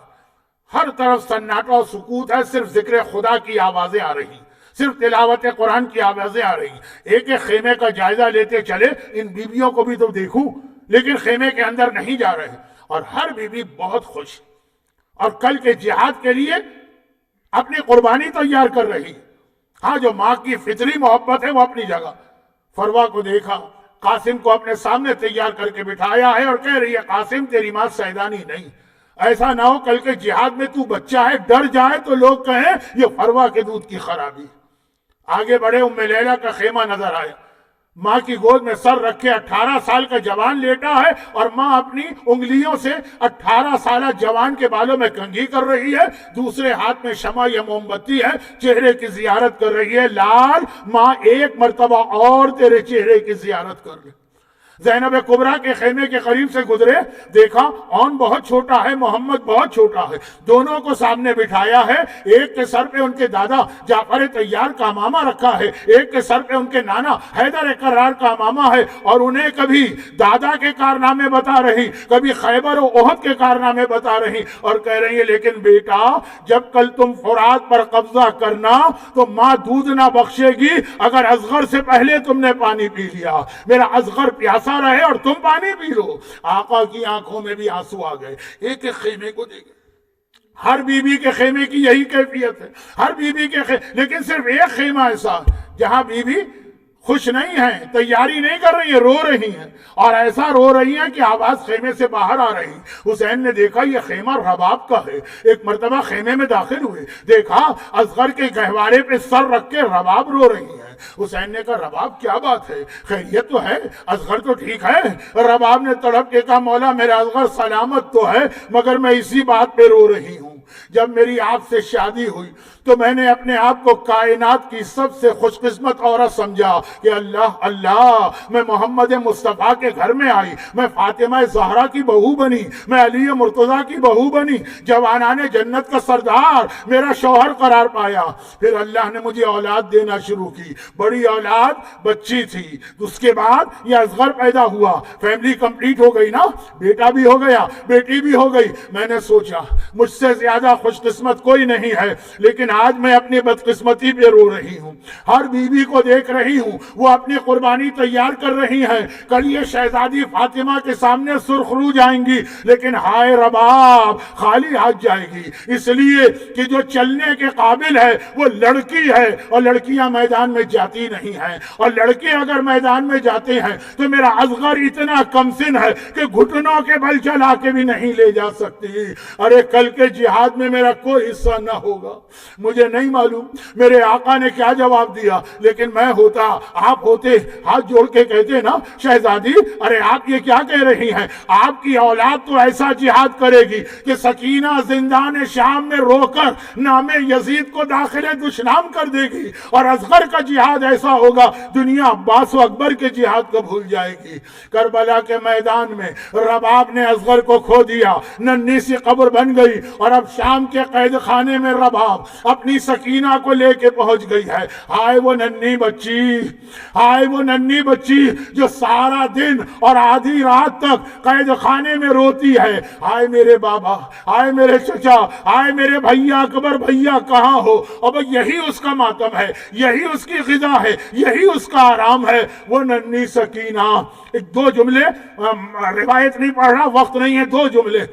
ہر طرف سناٹا و سکوت ہے، صرف ذکر خدا کی آوازیں آ رہی، صرف تلاوت قرآن کی آوازیں آ رہی۔ ایک ایک خیمے کا جائزہ لیتے چلے، ان بیویوں کو بھی تو دیکھوں، لیکن خیمے کے اندر نہیں جا رہے، اور ہر بیوی بہت خوش، اور کل کے جہاد کے لیے اپنی قربانی تیار کر رہی۔ ہاں جو ماں کی فطری محبت ہے وہ اپنی جگہ، فروا کو دیکھا، قاسم کو اپنے سامنے تیار کر کے بٹھایا ہے، اور کہہ رہی ہے قاسم تیری ماں سیدانی نہیں، ایسا نہ ہو کل کے جہاد میں تو بچہ ہے، ڈر جائے تو لوگ کہیں یہ فروا کے دودھ کی خرابی۔ آگے بڑھے، ام لیلہ کا خیمہ نظر آیا، ماں کی گود میں سر رکھے 18 سال کا جوان لیٹا ہے، اور ماں اپنی انگلیوں سے 18 سالہ جوان کے بالوں میں کنگھی کر رہی ہے، دوسرے ہاتھ میں شمع یا موم بتی ہے، چہرے کی زیارت کر رہی ہے۔ لال، ماں ایک مرتبہ اور تیرے چہرے کی زیارت کر لے۔ زینب کبریٰ کے خیمے کے قریب سے گزرے، دیکھا اون بہت چھوٹا ہے، محمد بہت چھوٹا ہے، دونوں کو سامنے بٹھایا ہے، ایک کے سر پہ ان کے دادا جعفر طیار کا امامہ رکھا ہے، ایک کے سر پہ ان کے نانا حیدر کرار کا امامہ ہے، اور انہیں کبھی دادا کے کارنامے بتا رہی، کبھی خیبر و احد کے کارنامے بتا رہی، اور کہہ رہی ہے لیکن بیٹا جب کل تم فرات پر قبضہ کرنا تو ماں دودھ نہ بخشے گی اگر اصغر سے پہلے تم نے پانی پی لیا، میرا اصغر پیاسا رہے اور تم پانی پی لو۔ آقا کی آنکھوں میں بھی آنسو آ گئے، ایک ایک خیمے کو دیکھیں، ہر بی بی کے خیمے کی یہی کیفیت ہے، ہر بی بی کے لیکن صرف ایک خیمہ ایسا جہاں بی بی خوش نہیں ہیں، تیاری نہیں کر رہی ہیں، رو رہی ہیں، اور ایسا رو رہی ہیں کہ آواز خیمے سے باہر آ رہی۔ حسین نے دیکھا یہ خیمہ رباب کا ہے، ایک مرتبہ خیمے میں داخل ہوئے، دیکھا اصغر کے گہوارے پہ سر رکھ کے رباب رو رہی ہیں۔ حسین نے کہا رباب کیا بات ہے، خیریت تو ہے، اصغر تو ٹھیک ہے؟ رباب نے تڑپ کے کہا مولا میرا اصغر سلامت تو ہے، مگر میں اسی بات پہ رو رہی ہوں، جب میری آپ سے شادی ہوئی تو میں نے اپنے آپ کو کائنات کی سب سے خوش قسمت عورت سمجھا کہ اللہ میں محمد مصطفیٰ کے گھر میں آئی، میں فاطمہ زہرا کی بہو بنی، میں علی مرتضیٰ کی بہو بنی، جوانان جنت کا سردار میرا شوہر قرار پایا۔ پھر اللہ نے مجھے اولاد دینا شروع کی، بڑی اولاد بچی تھی، اس کے بعد یہ اصغر پیدا ہوا، فیملی کمپلیٹ ہو گئی نا، بیٹا بھی ہو گیا، بیٹی بھی ہو گئی۔ میں نے سوچا مجھ سے زیادہ خوش قسمت کوئی نہیں ہے، لیکن آج میں اپنی بدقسمتی پہ رو رہی ہوں، ہر بیوی کو دیکھ رہی ہوں وہ اپنی قربانی تیار کر رہی ہیں، کل یہ شہزادی فاطمہ کے سامنے سرخ رو جائیں گی، لیکن ہائے رباب خالی ہاتھ جائے گی، اس لیے کہ جو چلنے کے قابل ہے وہ لڑکی ہے، اور لڑکیاں میدان میں جاتی نہیں ہیں، اور لڑکے اگر میدان میں جاتے ہیں تو میرا اصغر اتنا کم سن ہے کہ گھٹنوں کے بل چلا کے بھی نہیں لے جا سکتی۔ ارے کل کے جہاد میں میرا کوئی حصہ نہ ہوگا، مجھے نہیں معلوم میرے آقا نے کیا جواب دیا، لیکن میں ہوتا، آپ ہوتے، ہاتھ جوڑ کے کہتے نا شہزادی ارے آپ یہ کیا کہہ رہی ہیں، آپ کی اولاد تو ایسا جہاد کرے گی کہ سکینہ زندان شام میں رو کر نام یزید کو داخل دشنام کر دے گی، اور اصغر کا جہاد ایسا ہوگا دنیا عباس و اکبر کے جہاد کو بھول جائے گی۔ کربلا کے میدان میں رباب نے اصغر کو کھو دیا، ننھی سی قبر بن گئی، اور اب شام کے قید خانے میں رباب اپنی سکینہ کو لے کے پہنچ گئی ہے۔ ہائے وہ ننھی بچی، ہائے وہ ننھی بچی جو سارا دن اور آدھی رات تک قید خانے میں روتی ہے، ہائے میرے بابا، ہائے میرے چچا، ہائے میرے بھیا اکبر بھیا کہاں ہو؟ اب یہی اس کا ماتم ہے، یہی اس کی غذا ہے، یہی اس کا آرام ہے، وہ ننھی سکینہ۔ ایک دو جملے، روایت نہیں پڑھ رہا، وقت نہیں ہے، دو جملے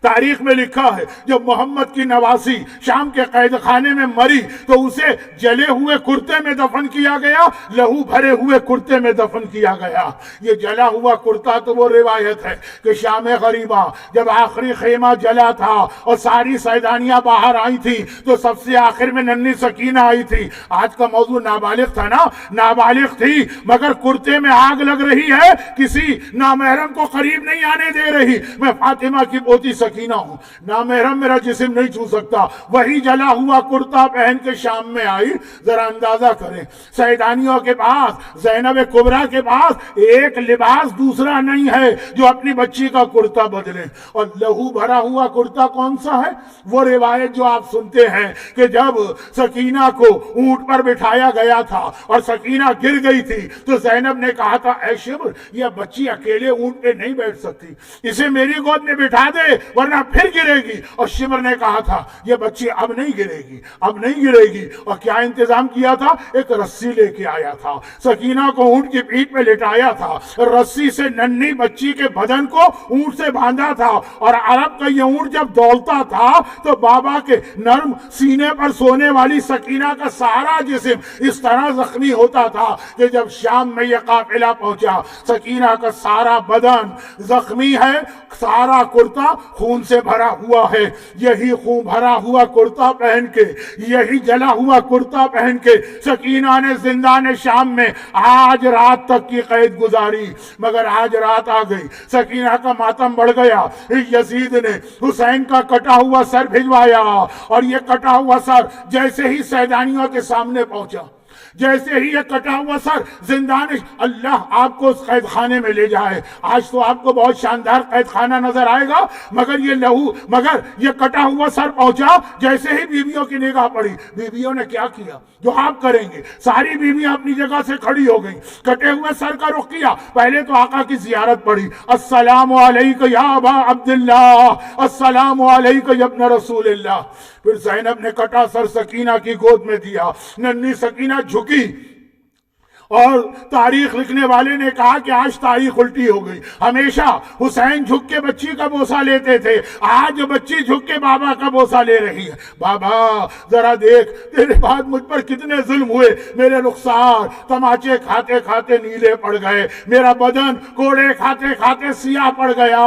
تاریخ میں لکھا ہے جب محمد کی نواسی شام کے قید خانے میں مری تو اسے جلے ہوئے کرتے میں دفن کیا گیا، لہو بھرے ہوئے کرتے میں دفن کیا گیا۔ یہ جلا ہوا کرتا تو وہ روایت ہے کہ شام غریبہ جب آخری خیمہ جلا تھا اور ساری سیدانیاں باہر آئی تھی تو سب سے آخر میں ننھی سکینہ آئی تھی۔ آج کا موضوع نابالغ تھا نا، نابالغ تھی مگر کرتے میں آگ لگ رہی ہے، کسی نامحرم کو قریب نہیں آنے دے رہی۔ میں فاطمہ کی پوتی سکینہ ہوں، نامحرم میرا جسم نہیں چھو سکتا، وہی جلا ہوا کرتا پہن کے شام میں آئی۔ ذرا اندازہ کریں سیدانیوں کے پاس، زینب کبریٰ کے پاس ایک لباس دوسرا نہیں ہے جو اپنی بچی کا کرتا بدلے، اور لہو بھرا ہوا کرتا کون سا ہے؟ وہ روایت جو آپ سنتے ہیں کہ جب سکینہ کو اونٹ پر بٹھایا گیا تھا اور سکینہ گر گئی تھی تو زینب نے کہا تھا اے شبر یہ بچی اکیلے اونٹ پہ نہیں بیٹھ سکتی، اسے میری گود میں بٹھا دے ورنہ پھر گرے گی، اور شمر نے کہا تھا یہ بچی اب نہیں گرے گی، اب نہیں گرے گی، اور کیا انتظام کیا تھا؟ ایک رسی لے کے آیا تھا، سکینہ کو اونٹ کی پیٹھ پہ لٹایا تھا، رسی سے ننھی بچی کے بدن کو اونٹ سے باندھا تھا، اور عرب کا یہ اونٹ جب دوڑتا تھا تو بابا کے نرم سینے پر سونے والی سکینہ کا سارا جسم اس طرح زخمی ہوتا تھا کہ جب شام میں یہ قافلہ پہنچا سکینہ کا سارا بدن زخمی ہے، سارا کرتا خون سے بھرا ہوا ہے، یہی خون بھرا ہوا کرتا پہن کے، یہی جلا ہوا کرتا پہن کے سکینہ نے زندان شام میں آج رات تک کی قید گزاری، مگر آج رات آ گئی، سکینہ کا ماتم بڑھ گیا، یزید نے حسین کا کٹا ہوا سر بھجوایا، اور یہ کٹا ہوا سر جیسے ہی سیدانیوں کے سامنے پہنچا، جیسے ہی یہ کٹا ہوا سر زندان، اللہ آپ کو اس قید خانے میں لے جائے۔ آج تو آپ کو بہت شاندار قید خانہ نظر آئے گا، مگر یہ کٹا ہوا سر پہنچا، جیسے ہی بیویوں کی نگاہ پڑی، بیویوں نے کیا کیا جو آپ کریں گے، ساری بیویاں اپنی جگہ سے کھڑی ہو گئیں، کٹے ہوئے سر کا رخ کیا، پہلے تو آقا کی زیارت پڑی، السلام علیک یا ابا عبداللہ، السلام علیک یا ابن رسول اللہ۔ پھر زینب نے کٹا سر سکینہ کی گود میں دیا، ننھی سکینہ جھکی، اور تاریخ لکھنے والے نے کہا کہ آج تاریخ الٹی ہو گئی، ہمیشہ حسین جھک کے بچی کا بوسہ لیتے تھے، آج بچی جھک کے بابا کا بوسہ لے رہی ہے۔ بابا ذرا دیکھ تیرے بعد مجھ پر کتنے ظلم ہوئے، میرے رخسار تماچے کھاتے کھاتے نیلے پڑ گئے، میرا بدن کوڑے کھاتے کھاتے سیاہ پڑ گیا،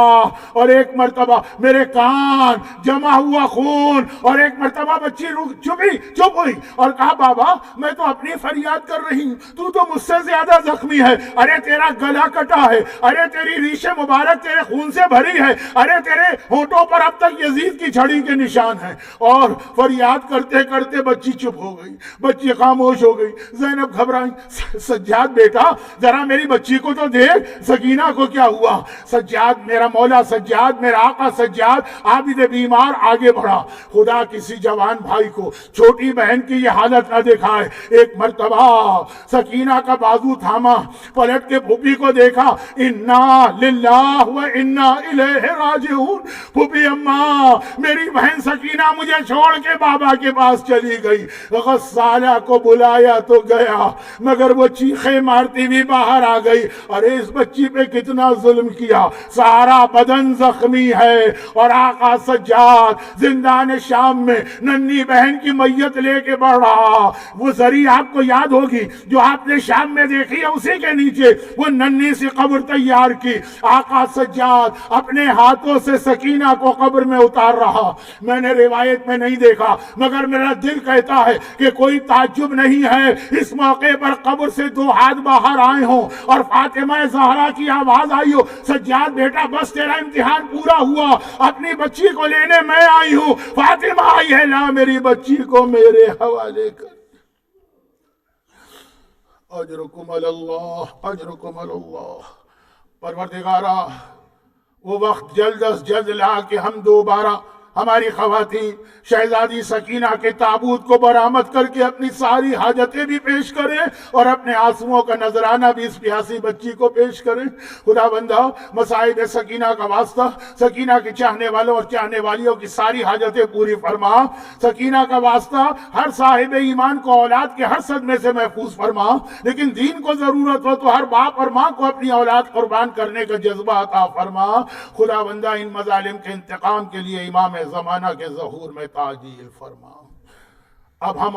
اور ایک مرتبہ میرے کان جمع ہوا خون، اور ایک مرتبہ بچی چپ ہوئی اور کہا بابا میں تو اپنی فریاد کر رہی ہوں، تو مجھ سے زیادہ زخمی ہے، ارے تیرا گلا کٹا ہے، ارے تیری ریش مبارک تیرے خون سے بھری ہے، ارے تیرے ہونٹوں پر اب تک یزید کی چھڑی کے نشان ہیں۔ اور فریاد کرتے کرتے بچی چپ ہو گئی، بچی خاموش ہو گئی۔ زینب گھبرائی، سجاد بیٹا ذرا میری بچی کو تو دیکھ، سکینہ کو کیا ہوا؟ سجاد میرا مولا، سجاد میرا آقا، سجاد عابد بیمار آگے بڑھا، خدا کسی جوان بھائی کو چھوٹی بہن کی یہ حالت نہ دکھائے۔ ایک مرتبہ سکینہ کا بازو تھاما، پلٹ کے پھوپھی کو دیکھا، انا للہ و انا الیہ راجعون، پھوپھی اماں میری بہن سکینہ مجھے چھوڑ کے بابا کے پاس چلی گئی۔ غسالہ کو بلایا تو گیا، مگر وہ چیخیں مارتی بھی باہر آ گئی، ارے اس بچی پہ کتنا ظلم کیا، سارا بدن زخمی ہے۔ اور آقا سجاد زندان شام میں ننھی بہن کی میت لے کے بڑھ رہا، وہ زری آپ کو یاد ہوگی جو آپ نے شام میں دیکھی ہے، اسی کے نیچے وہ ننھی سی قبر تیار کی، آقا سجاد اپنے ہاتھوں سے سکینہ کو قبر میں اتار رہا۔ میں نے روایت میں نہیں دیکھا، مگر میرا دل کہتا ہے کہ کوئی تعجب نہیں ہے اس موقع پر قبر سے دو ہاتھ باہر آئے ہوں اور فاطمہ زہرا کی آواز آئی ہو، سجاد بیٹا بس تیرا امتحان پورا ہوا، اپنی بچی کو لینے میں آئی ہوں، فاطمہ آئی ہے، لا میری بچی کو میرے حوالے کر۔ اجرکم اللہ، اجرکم اللہ۔ پروردگارا وہ وقت جلد از جلد لا کہ ہم دوبارہ ہماری خواتین شہزادی سکینہ کے تابوت کو برآمد کر کے اپنی ساری حاجتیں بھی پیش کریں اور اپنے آنسوؤں کا نذرانہ بھی اس پیاسی بچی کو پیش کریں۔ خدا بندہ مصائب سکینہ کا واسطہ سکینہ کے چاہنے والوں اور چاہنے والیوں کی ساری حاجتیں پوری فرما، سکینہ کا واسطہ ہر صاحب ایمان کو اولاد کے ہر صدمے سے محفوظ فرما، لیکن دین کو ضرورت ہو تو ہر باپ اور ماں کو اپنی اولاد قربان کرنے کا جذبہ عطا فرما۔ خدا بندہ ان مظالم کے انتقام کے لیے امام زمانہ کے ظہور میں تعجیل فرما۔ اب ہم